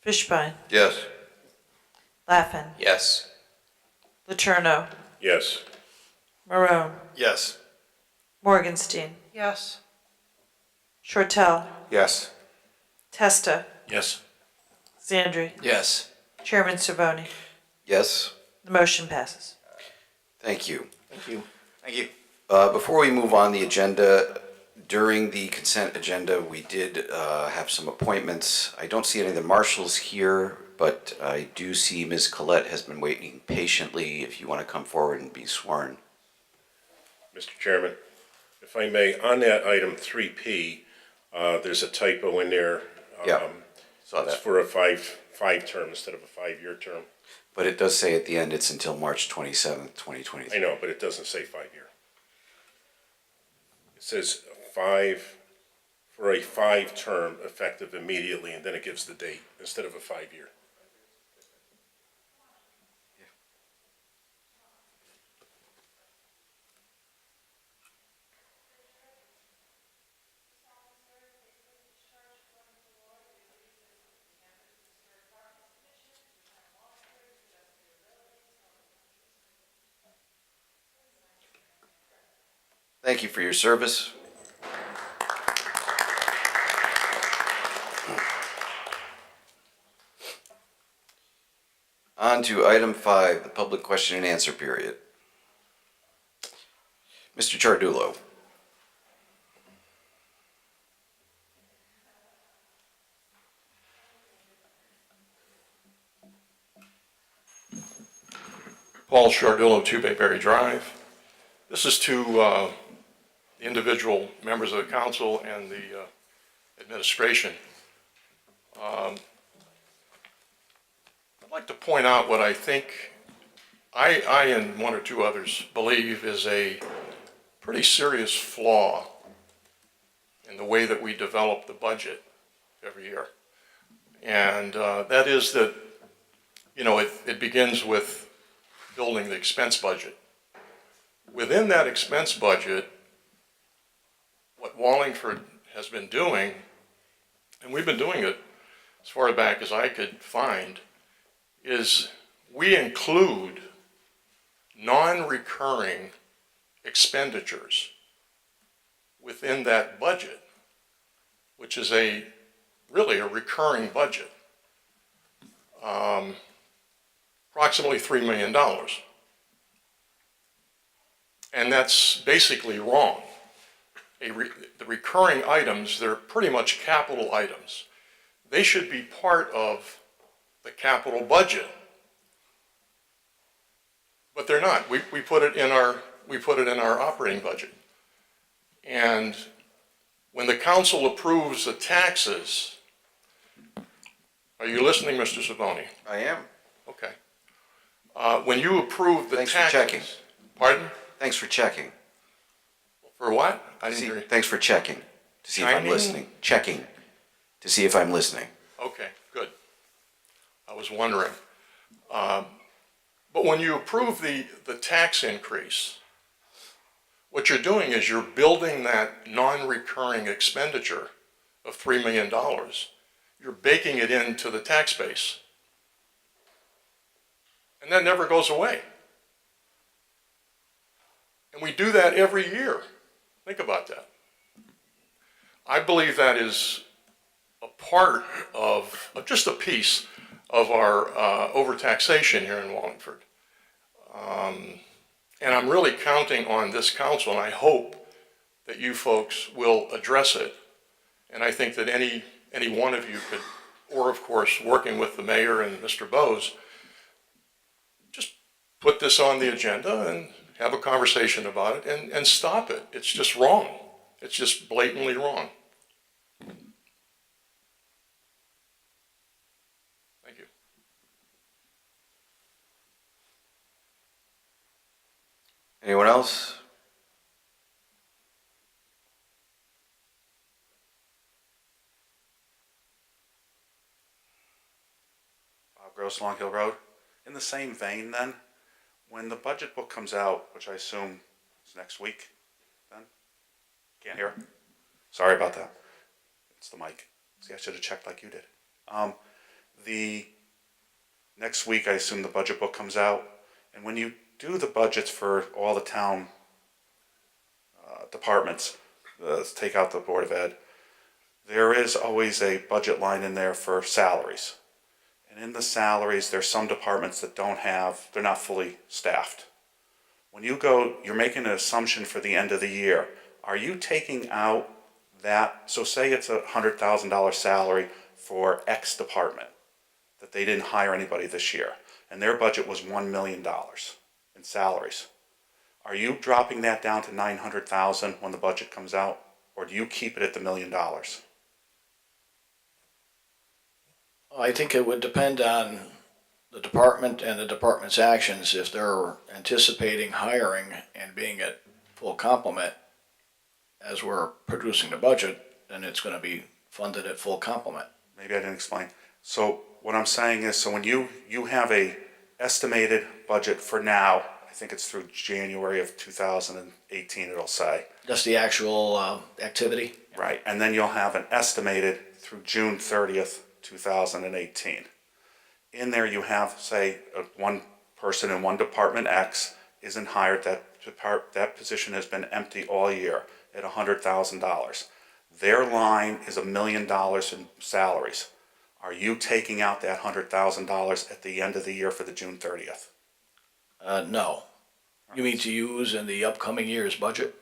Fishbein, Yes. Laffin, Yes. Letourneau, Yes. Marone, Yes. Morgenstein, Yes. Shortell, Yes. Testa, Yes. Zandri, Yes. Chairman Cervoni. Yes. The motion passes. Thank you. Thank you. Thank you. Before we move on the agenda, during the consent agenda, we did have some appointments. I don't see any of the marshals here, but I do see Ms. Collette has been waiting patiently. If you want to come forward and be sworn. Mr. Chairman, if I may, on that item 3P, there's a typo in there. Yeah, saw It's that. for a five term instead of a 5-year term. But it does say at the end it's until March 27th, 2023. I know, but it doesn't say 5-year. It says for a 5-term effective immediately, and then it gives the date instead of a 5-year. Thank you for your service. On to item 5, the public question and answer period. Mr. Chardullo. Paul Chardullo, 2 Bayberry Drive. This is to the individual members of the council and the administration. I'd like to point out what I think I and 1 or 2 others believe is a pretty serious flaw in the way that we develop the budget every year. And that is that, you know, it begins with building the expense budget. Within that expense budget, what Wallingford has been doing, and we've been doing it as far back as I could find, is we include non-recurring expenditures within that budget, which is really a recurring budget. Approximately $3 million. And that's basically wrong. The recurring items, they're pretty much capital items. They should be part of the capital budget. But they're not. We put it in our operating budget. And when the council approves the taxes, are you listening, Mr. Savoni? I am. Okay. When you approve the Thanks taxes. for checking. Pardon? Thanks for checking. For what? I didn't hear you. Thanks for checking to see if I'm Chiming? listening. Checking to see if I'm listening. Okay, good. I was wondering. But when you approve the tax increase, what you're doing is you're building that non-recurring expenditure of $3 million. You're baking it into the tax base. And that never goes away. And we do that every year. Think about that. I believe that is a part of just a piece of our overtaxation here in Wallingford. And I'm really counting on this council, and I hope that you folks will address it. And I think that any one of you could, or of course, working with the mayor and Mr. Bose, just put this on the agenda and have a conversation about it and stop it. It's just wrong. It's just blatantly wrong. Thank you. Anyone else? Bob Gross, Long Hill Road. In the same vein then, when the budget book comes out, which I assume is next week, then? Can't hear? Sorry about that. It's the mic. See, I should have checked like you did. The next week, I assume the budget book comes out, and when you do the budgets for all the town departments, let's take out the Board of Ed, there is always a budget line in there for salaries. And in the salaries, there's some departments that they're not fully staffed. When you go, you're making an assumption for the end of the year. Are you taking out that, so say it's $100,000 salary for X department, that they didn't hire anybody this year, and their budget was $1 million in salaries. Are you dropping that down to $900,000 when the budget comes out, or do you keep it at the $1 million? I think it would depend on the department and the department's actions. If they're anticipating hiring and being at full complement as we're producing the budget, then it's going to be funded at full complement. Maybe I didn't explain. So what I'm saying is, so when you have a estimated budget for now, I think it's through January of 2018, it'll say. That's the actual activity? Right, and then you'll have an estimated through June 30th, 2018. In there you have, say, one person in one department X isn't hired, that position has been empty all year at $100,000. Their line is $1 million in salaries. Are you taking out that $100,000 at the end of the year for the June 30th? No. You mean to use in the upcoming year's budget?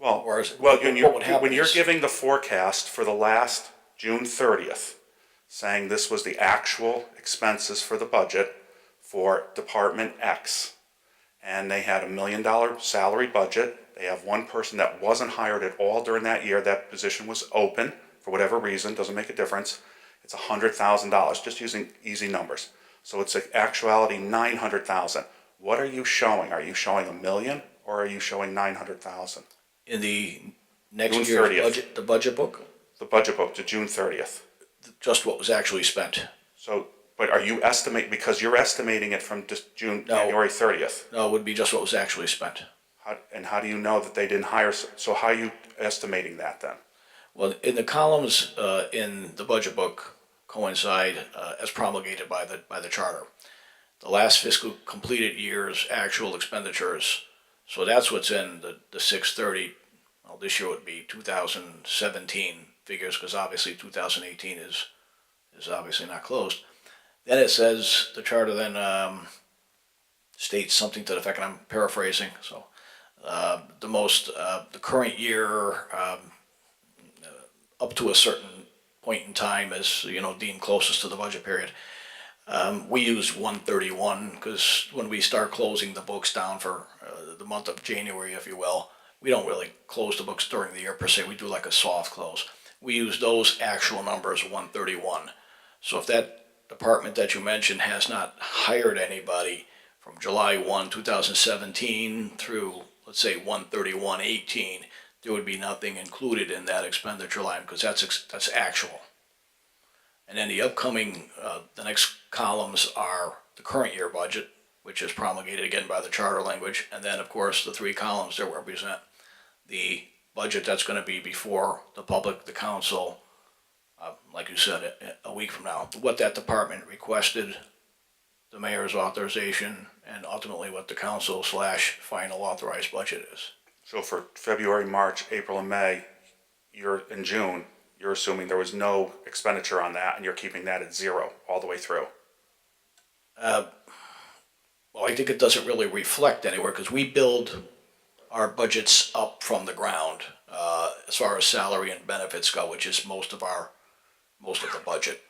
Well, what would happen when you're is- giving the forecast for the last June 30th, saying this was the actual expenses for the budget for Department X, and they had $1 million salary budget. They have one person that wasn't hired at all during that year. That position was open for whatever reason, doesn't make a difference. It's $100,000, just using easy numbers. So it's actuality $900,000. What are you showing? Are you showing $1 million or are you showing $900,000? In the next June year's 30th. budget, the budget book? The budget book to June 30th. Just what was actually spent. So, but are you because you're estimating it from just January 30th. No, it would be just what was actually spent. How do you know that they didn't hire, so how are you estimating that then? Well, in the columns in the budget book coincide as promulgated by the charter. The last fiscal completed year's actual expenditures. So that's what's in the 630. Well, this year would be 2017 figures, because obviously 2018 is obviously not closed. Then it says, the charter then states something to the effect, and I'm paraphrasing, so the current year up to a certain point in time is, deemed closest to the budget period. We use 131 because when we start closing the books down for the month of January, if you will, we don't really close the books during the year per se. We do like a soft close. We use those actual numbers, 131. So if that department that you mentioned has not hired anybody from July 1, 2017 through, let's say, 1/31/18, there would be nothing included in that expenditure line because that's actual. And then the upcoming, the next columns are the current year budget, which is promulgated again by the charter language. And then, of course, the three columns that represent the budget that's going to be before the public, the council, like you said, a week from now. What that department requested, the mayor's authorization and ultimately what the council / final authorized budget is. So for February, March, April, and May, in June, you're assuming there was no expenditure on that, and you're keeping that at zero all the way through? Well, I think it doesn't really reflect anywhere because we build our budgets up from the ground as far as salary and benefits go, which is most of the budget.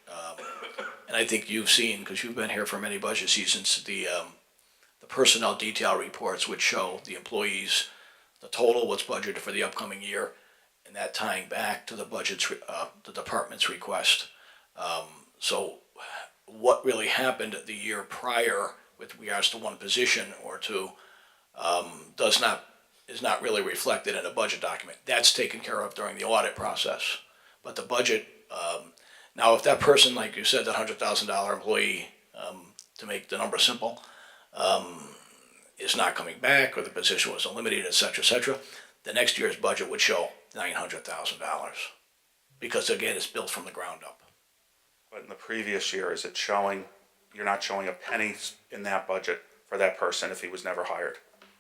And I think you've seen, because you've been here for many budget seasons, the personnel detail reports which show the employees, the total what's budgeted for the upcoming year, and that tying back to the budget's, the department's request. So what really happened the year prior with regards to one position or two is not really reflected in a budget document. That's taken care of during the audit process. But the budget, now if that person, like you said, that $100,000 employee, to make the number simple, is not coming back, or the position was eliminated, et cetera, the next year's budget would show $900,000. Because again, it's built from the ground up. But in the previous year, is it showing, you're not showing a penny in that budget for that person if he was never hired,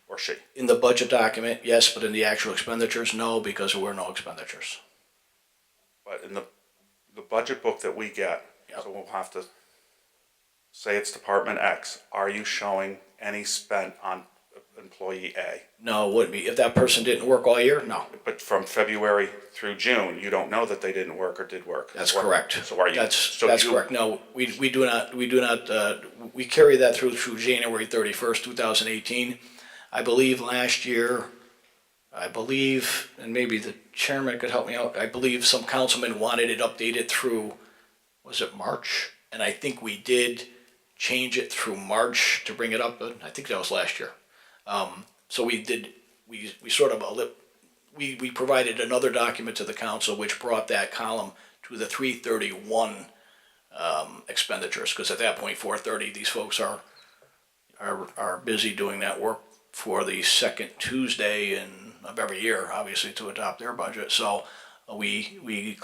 or she? In the budget document, yes, but in the actual expenditures, no, because there were no expenditures. But in the budget book that we get, Yep. so we'll have to say it's Department X, are you showing any spent on employee A? No, it wouldn't be. If that person didn't work all year, no. But from February through June, you don't know that they didn't work or did work. That's correct. So are you? That's correct. No, we do not, we carry that through January 31st, 2018. I believe last year, and maybe the chairman could help me out, I believe some councilmen wanted it updated through, was it March? And I think we did change it through March to bring it up, but I think that was last year. So we provided another document to the council which brought that column to the 331 expenditures, because at that point, 430, these folks are busy doing that work for the second Tuesday of every year, obviously, to adopt their budget. So when we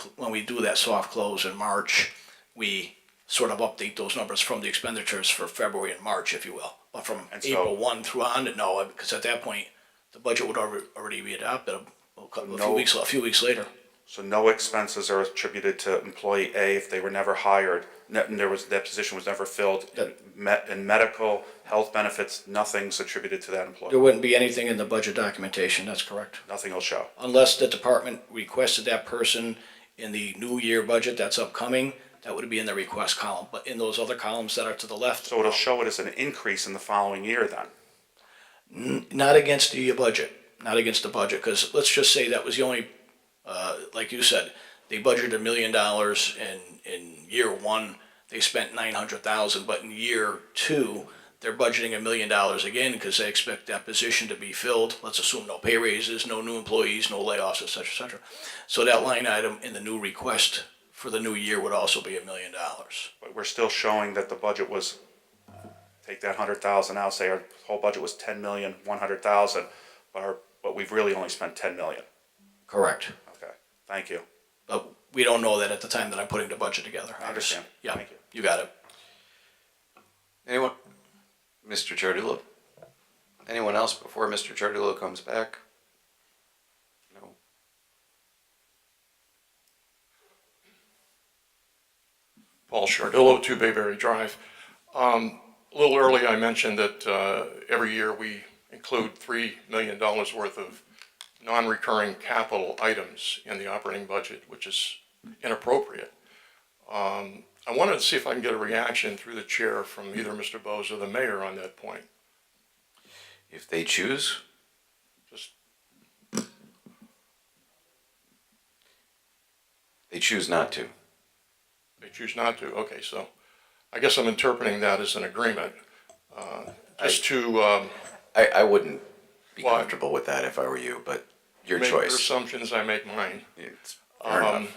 do that soft close in March, we sort of update those numbers from the expenditures for February and March, if you will. But from April 1 through on, no, because at that point, the budget would already be adopted a few weeks later. So no expenses are attributed to employee A if they were never hired, and that position was never filled. In medical, health benefits, nothing's attributed to that employee. There wouldn't be anything in the budget documentation, that's correct. Nothing will show. Unless the department requested that person in the new year budget that's upcoming, that would be in the request column. But in those other columns that are to the left. So it'll show it as an increase in the following year then? Not against the budget, because let's just say that was the only, like you said, they budgeted $1 million in year one, they spent $900,000, but in year two, they're budgeting $1 million again because they expect that position to be filled. Let's assume no pay raises, no new employees, no layoffs, et cetera. So that line item in the new request for the new year would also be $1 million. But we're still showing that the budget was, take that 100,000 out, say our whole budget was 10,100,000, but we've really only spent 10 million. Correct. Okay, thank you. But we don't know that at the time that I'm putting the budget together. I understand. Yeah, Thank you. you got it. Anyone? Mr. Chardullo? Anyone else before Mr. Chardullo comes back? No. Paul Chardillo, 2 Bayberry Drive. A little early, I mentioned that every year we include $3 million worth of non-recurring capital items in the operating budget, which is inappropriate. I wanted to see if I can get a reaction through the chair from either Mr. Bose or the mayor on that point. If they choose. Just They choose not to. they choose not to. Okay, so I guess I'm interpreting that as an agreement. I wouldn't be Well, comfortable with that if I were you, but your make your choice. assumptions, I make mine. It's fair enough.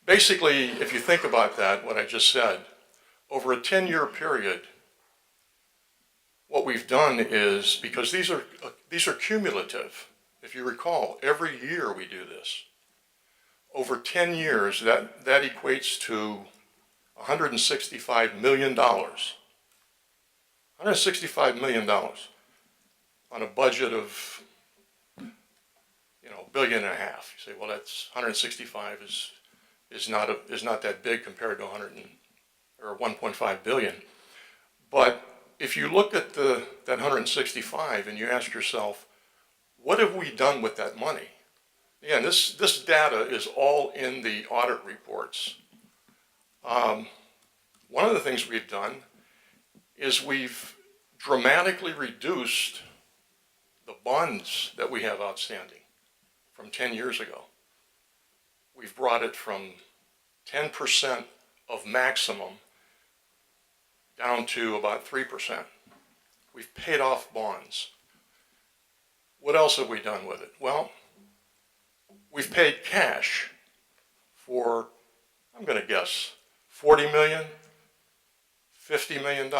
Basically, if you think about that, what I just said, over a 10-year period, what we've done is, because these are cumulative, if you recall, every year we do this. Over 10 years, that equates to $165 million $165 million on a budget of, $1.5 billion. You say, well, that's 165 is not that big compared to 1.5 billion. But if you look at that 165 and you ask yourself, what have we done with that money? Again, this data is all in the audit reports. One of the things we've done is we've dramatically reduced the bonds that we have outstanding from 10 years ago. We've brought it from 10% of maximum down to about 3%. We've paid off bonds. What else have we done with it? Well, we've paid cash for, I'm going to guess, $40 million, $50 million.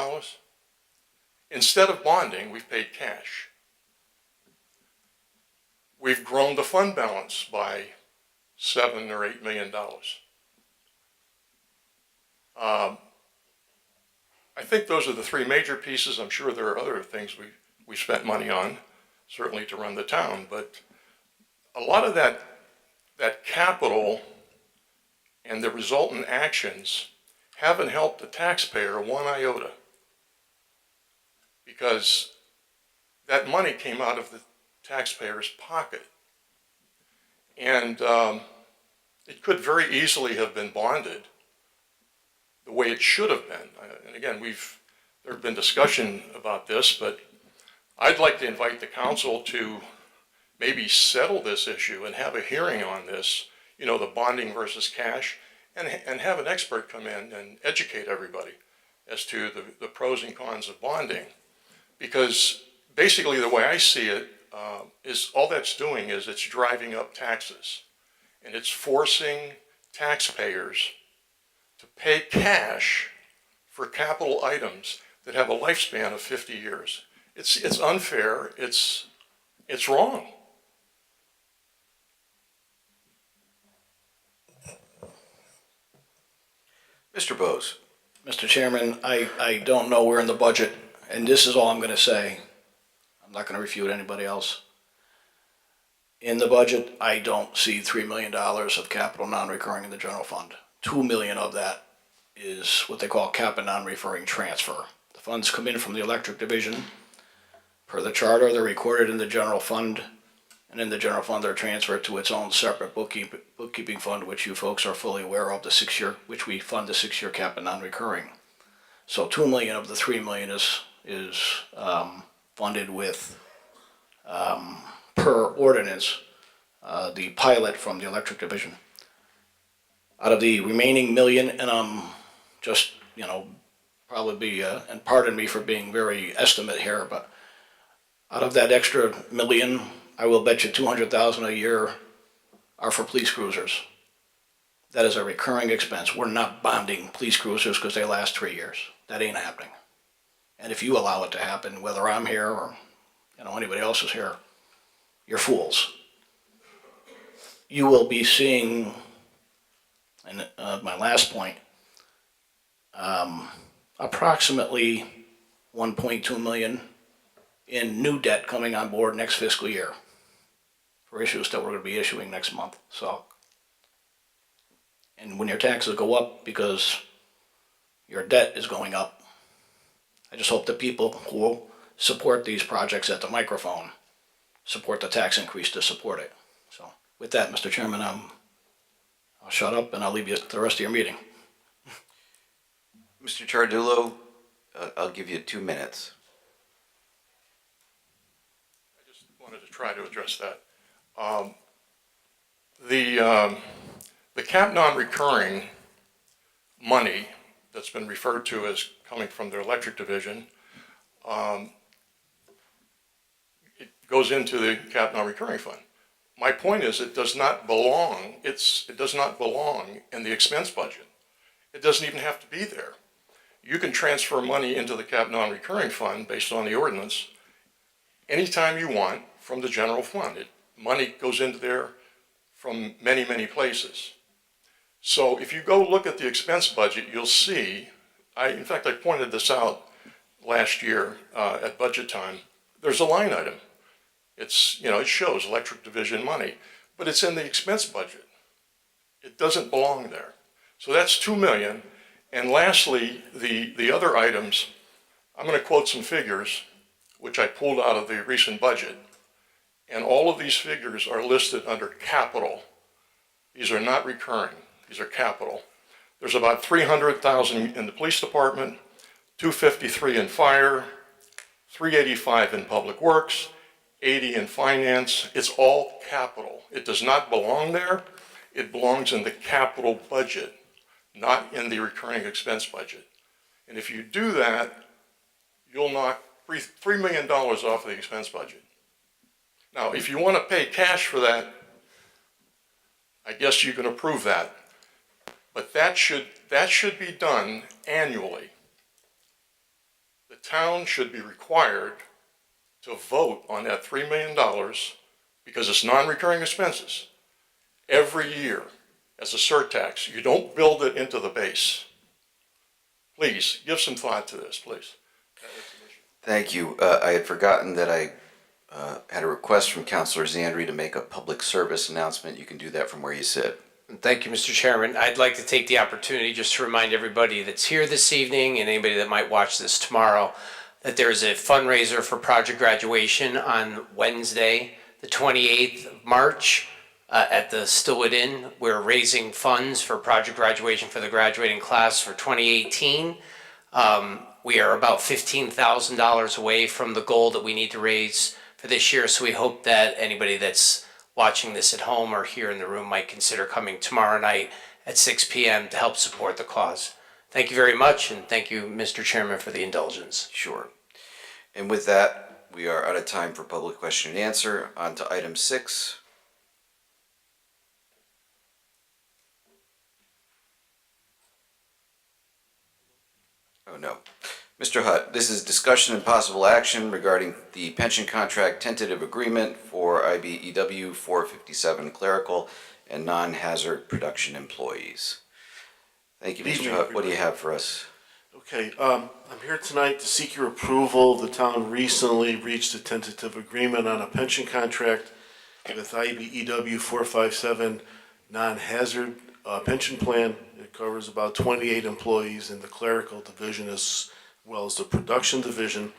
Instead of bonding, we've paid cash. We've grown the fund balance by $7 or $8 million. I think those are the three major pieces. I'm sure there are other things we spent money on, certainly to run the town, but a lot of that capital and the resultant actions haven't helped the taxpayer one iota, because that money came out of the taxpayer's pocket. And it could very easily have been bonded the way it should have been. And again, there have been discussion about this, but I'd like to invite the council to maybe settle this issue and have a hearing on this, the bonding versus cash, and have an expert come in and educate everybody as to the pros and cons of bonding. Because basically the way I see it is all that's doing is it's driving up taxes, and it's forcing taxpayers to pay cash for capital items that have a lifespan of 50 years. It's unfair, it's wrong. Mr. Bose. Mr. Chairman, I don't know where in the budget, and this is all I'm going to say. I'm not going to refute anybody else. In the budget, I don't see $3 million of capital non-recurring in the general fund. $2 million of that is what they call cap and non-referring transfer. The funds come in from the electric division. Per the charter, they're recorded in the general fund, and in the general fund, they're transferred to its own separate bookkeeping fund, which you folks are fully aware of, which we fund the 6-year cap and non-recurring. So $2 million of the $3 million is funded with, per ordinance, the pilot from the electric division. Out of the remaining million, and I'm just, probably and pardon me for being very estimate here, but out of that extra million, I will bet you $200,000 a year are for police cruisers. That is a recurring expense. We're not bonding police cruisers because they last 3 years. That ain't happening. And if you allow it to happen, whether I'm here or anybody else is here, you're fools. You will be seeing, and my last point, approximately $1.2 million in new debt coming on board next fiscal year for issues that we're going to be issuing next month. So, and when your taxes go up because your debt is going up, I just hope the people who will support these projects at the microphone support the tax increase to support it. So with that, Mr. Chairman, I'll shut up and I'll leave you to the rest of your meeting. Mr. Chardullo, I'll give you 2 minutes. I just wanted to try to address that. The cap non-recurring money that's been referred to as coming from the electric division, it goes into the cap non-recurring fund. My point is it does not belong, it does not belong in the expense budget. It doesn't even have to be there. You can transfer money into the cap non-recurring fund based on the ordinance anytime you want from the general fund. Money goes into there from many, many places. So if you go look at the expense budget, you'll see, in fact, I pointed this out last year at budget time, there's a line item. It's, it shows electric division money, but it's in the expense budget. It doesn't belong there. So that's 2 million. And lastly, the other items, I'm going to quote some figures, which I pulled out of the recent budget. And all of these figures are listed under capital. These are not recurring. These are capital. There's about 300,000 in the police department, 253 in fire, 385 in public works, 80 in finance. It's all capital. It does not belong there. It belongs in the capital budget, not in the recurring expense budget. And if you do that, you'll knock $3 million off the expense budget. Now, if you want to pay cash for that, I guess you can approve that. But that should be done annually. The town should be required to vote on that $3 million, because it's non-recurring expenses, every year as a surtax. You don't build it into the base. Please, give some thought to this, please. Thank you. I had forgotten that I had a request from Councilor Zandri to make a public service announcement. You can do that from where you sit. Thank you, Mr. Chairman. I'd like to take the opportunity just to remind everybody that's here this evening and anybody that might watch this tomorrow that there is a fundraiser for Project Graduation on Wednesday, the 28th of March, at the Stillwood Inn. We're raising funds for Project Graduation for the graduating class for 2018. We are about $15,000 away from the goal that we need to raise for this year, so we hope that anybody that's watching this at home or here in the room might consider coming tomorrow night at 6 p.m. to help support the cause. Thank you very much, and thank you, Mr. Chairman, for the indulgence. Sure. And with that, we are out of time for public question and answer. On to item 6. Oh, no. Mr. Hutt, this is discussion and possible action regarding the pension contract tentative agreement for IBEW 457 clerical and non-hazard production employees. Thank you, Mr. Hutt. What do you have for us? Okay, I'm here tonight to seek your approval. The town recently reached a tentative agreement on a pension contract with IBEW 457 non-hazard pension plan. It covers about 28 employees in the clerical division as well as the production division.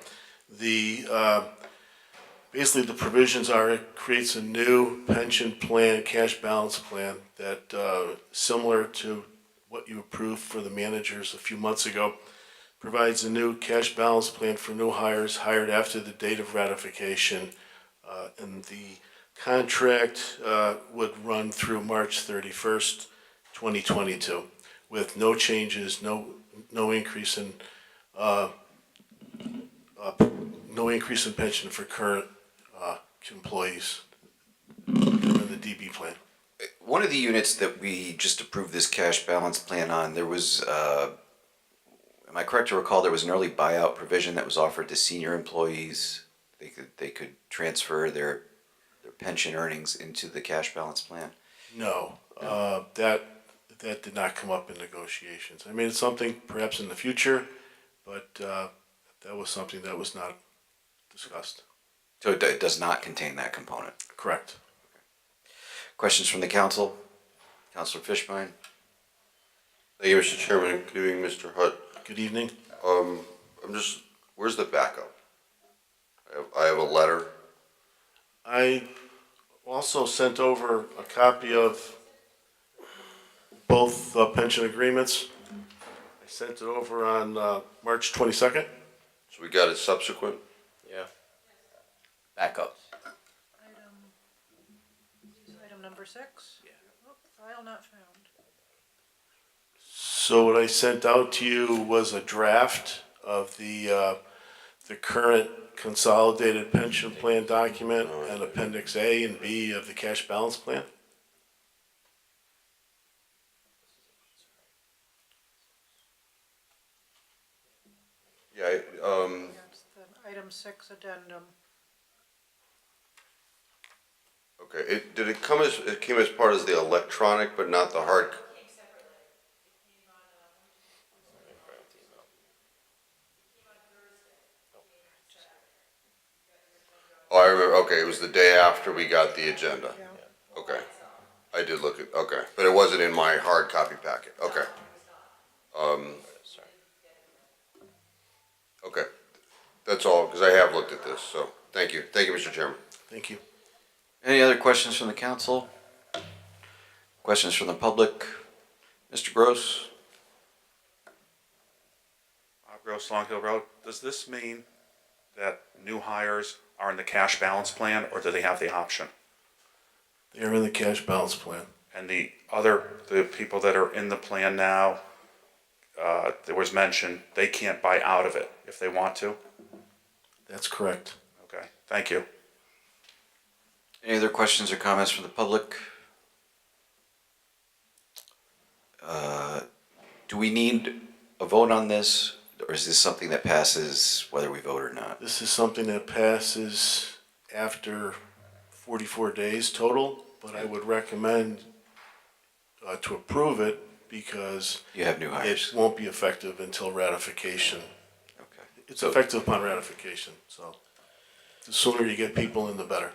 Basically the provisions are, it creates a new pension plan, cash balance plan that similar to what you approved for the managers a few months ago, provides a new cash balance plan for new hires hired after the date of ratification. And the contract would run through March 31st, 2022, with no changes, no increase in pension for current employees in the DB plan. One of the units that we just approved this cash balance plan on, there was, am I correct to recall, there was an early buyout provision that was offered to senior employees? They could transfer their pension earnings into the cash balance plan? No, that did not come up in negotiations. I mean, it's something perhaps in the future, but that was something that was not discussed. So it does not contain that component? Correct. Questions from the council? Councilor Fishbein? Thank you, Mr. Chairman. Good evening, Mr. Hutt. Good evening. Where's the backup? I have a letter. I also sent over a copy of both pension agreements. I sent it over on March 22nd. So we got a subsequent? Yeah. Back up. Item number 6? Yeah. Oh, file not found. So what I sent out to you was a draft of the current consolidated pension plan document and Appendix A and B of the cash balance plan. Yeah, That's the item 6 addendum. okay. It came as part of the electronic, but not the hard? was the day after we got the agenda. Okay. I did look at, okay, but it wasn't in my hard copy packet. Okay. Okay. That's all, because I have looked at this, so thank you. Thank you, Mr. Chairman. Thank you. Any other questions from the council? Questions from the public? Mr. Gross? Bob Gross, Long Hill Road. Does this mean that new hires are in the cash balance plan, or do they have the option? They are in the cash balance plan. And the people that are in the plan now, there was mention, they can't buy out of it if they want to? That's correct. Okay, thank you. Any other questions or comments from the public? Do we need a vote on this, or is this something that passes whether we vote or not? This is something that passes after 44 days total, but I would recommend to approve it because You have new hires. it won't be effective until ratification. Okay. It's effective upon ratification, so the sooner you get people in, the better.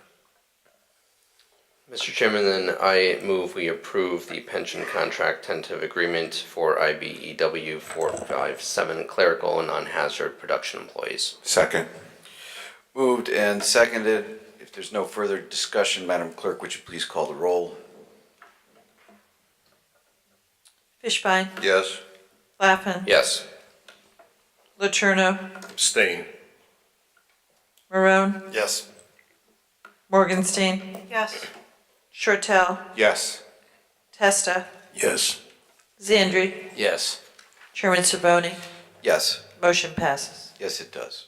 Mr. Chairman, then I move we approve the pension contract tentative agreement for IBEW 457 clerical and non-hazard production employees. Second. Moved and seconded. If there's no further discussion, Madam Clerk, would you please call the roll? Fishbein, Yes? Lappin, Yes. Letourneau, Abstain. Marone, Yes. Morgenstein, Yes. Shortell, Yes. Testa, Yes. Zandri, Yes. Chairman Cervoni. Yes. Motion passes. Yes, it does.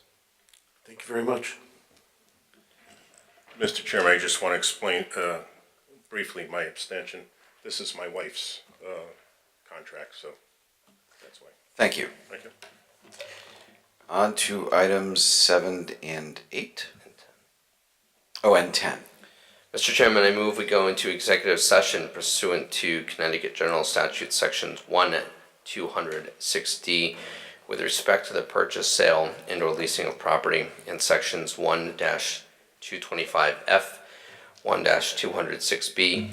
Thank you very much. Mr. Chairman, I just want to explain briefly my abstention. This is my wife's contract, so that's why. Thank you. Thank you. On to items 7 and 8. Oh, and 10. Mr. Chairman, I move we go into executive session pursuant to Connecticut General Statute Sections 1-206D with respect to the purchase, sale, and/or leasing of property, and Sections 1-225F, 1-206B,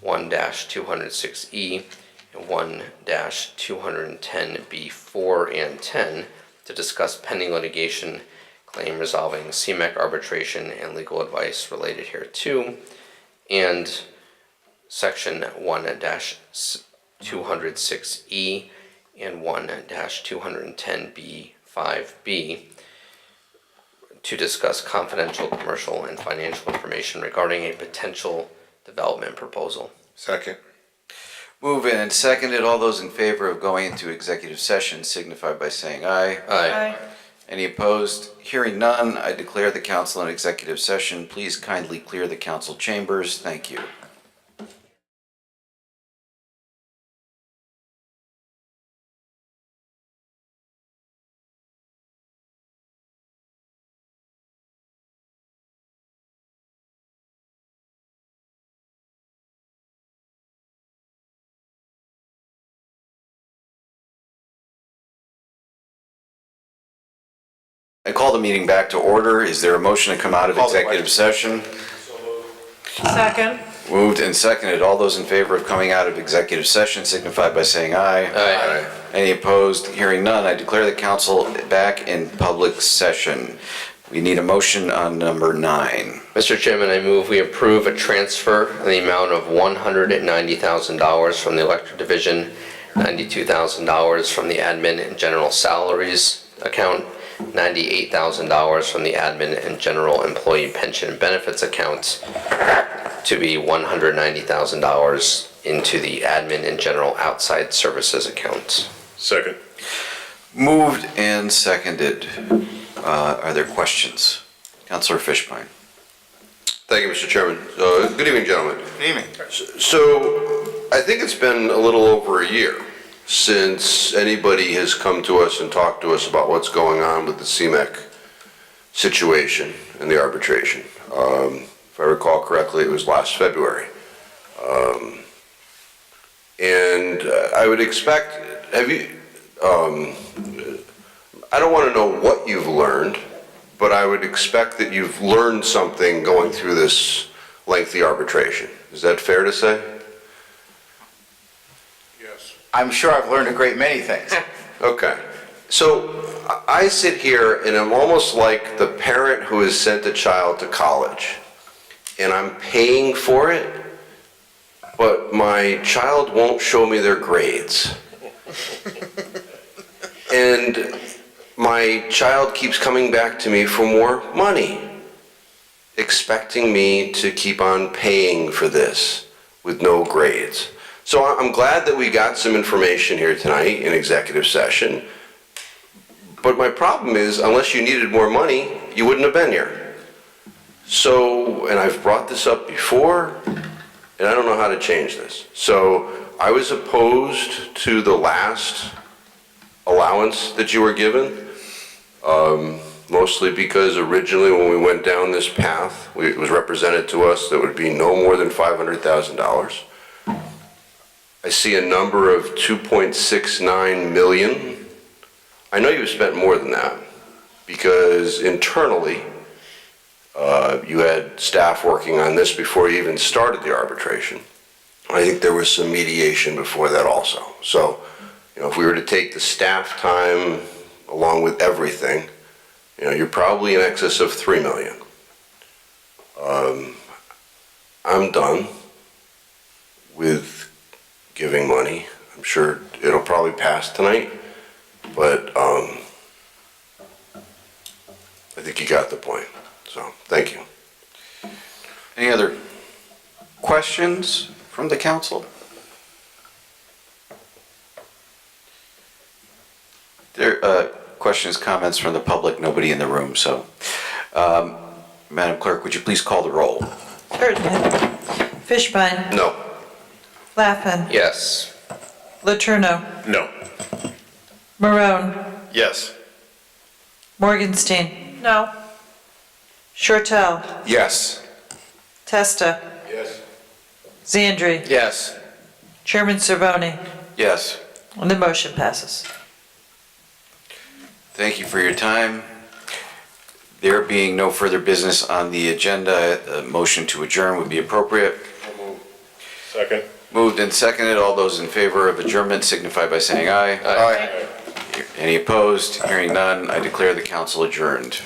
1-206E, and 1-210B4 and 10 to discuss pending litigation, claim resolving, CMEC arbitration, and legal advice related hereto, and Section 1-206E and 1-210B5B to discuss confidential commercial and financial information regarding a potential development proposal. Second. Moved and seconded. All those in favor of going into executive session signify by saying aye. Aye. Any opposed? Hearing none, I declare the council in executive session. Please kindly clear the council chambers. Thank you. I call the meeting back to order. Is there a motion to come out of executive session? Second. Moved and seconded. All those in favor of coming out of executive session signify by saying aye. Aye. Any opposed? Hearing none, I declare the council back in public session. We need a motion on number 9. Mr. Chairman, I move we approve a transfer in the amount of $190,000 from the electric division, $92,000 from the admin and general salaries account, $98,000 from the admin and general employee pension and benefits account to be $190,000 into the admin and general outside services account. Second. Moved and seconded. Are there questions? Councilor Fishbein. Thank you, Mr. Chairman. Good evening, gentlemen. Good evening. So, I think it's been a little over a year since anybody has come to us and talked to us about what's going on with the CMEC situation and the arbitration. If I recall correctly, it was last February. And I would expect, I don't want to know what you've learned, but I would expect that you've learned something going through this lengthy arbitration. Is that fair to say? Yes. I'm sure I've learned a great many things. Okay. So I sit here and I'm almost like the parent who has sent a child to college, and I'm paying for it, but my child won't show me their grades. And my child keeps coming back to me for more money, expecting me to keep on paying for this with no grades. So I'm glad that we got some information here tonight in executive session. But my problem is, unless you needed more money, you wouldn't have been here. So, and I've brought this up before, and I don't know how to change this. So I was opposed to the last allowance that you were given, mostly because originally when we went down this path, it was represented to us that would be no more than $500,000. I see a number of 2.69 million. I know you've spent more than that, because internally, you had staff working on this before you even started the arbitration. I think there was some mediation before that also. So, if we were to take the staff time along with everything, you're probably in excess of 3 million. I'm done with giving money. I'm sure it'll probably pass tonight, but I think you got the point. So, thank you. Any other questions from the council? There, questions, comments from the public, nobody in the room, so. Madam Clerk, would you please call the roll? Certainly. Fishbein. No. Laffin. Yes. Letourneau. No. Marone. Yes. Morgenstein. No. Shortell. Yes. Testa. Yes. Zandri. Yes. Chairman Cervoni. Yes. And the motion passes. Thank you for your time. There being no further business on the agenda, a motion to adjourn would be appropriate. Second. Moved and seconded. All those in favor of adjournment signify by saying aye. Aye. Any opposed? Hearing none, I declare the council adjourned.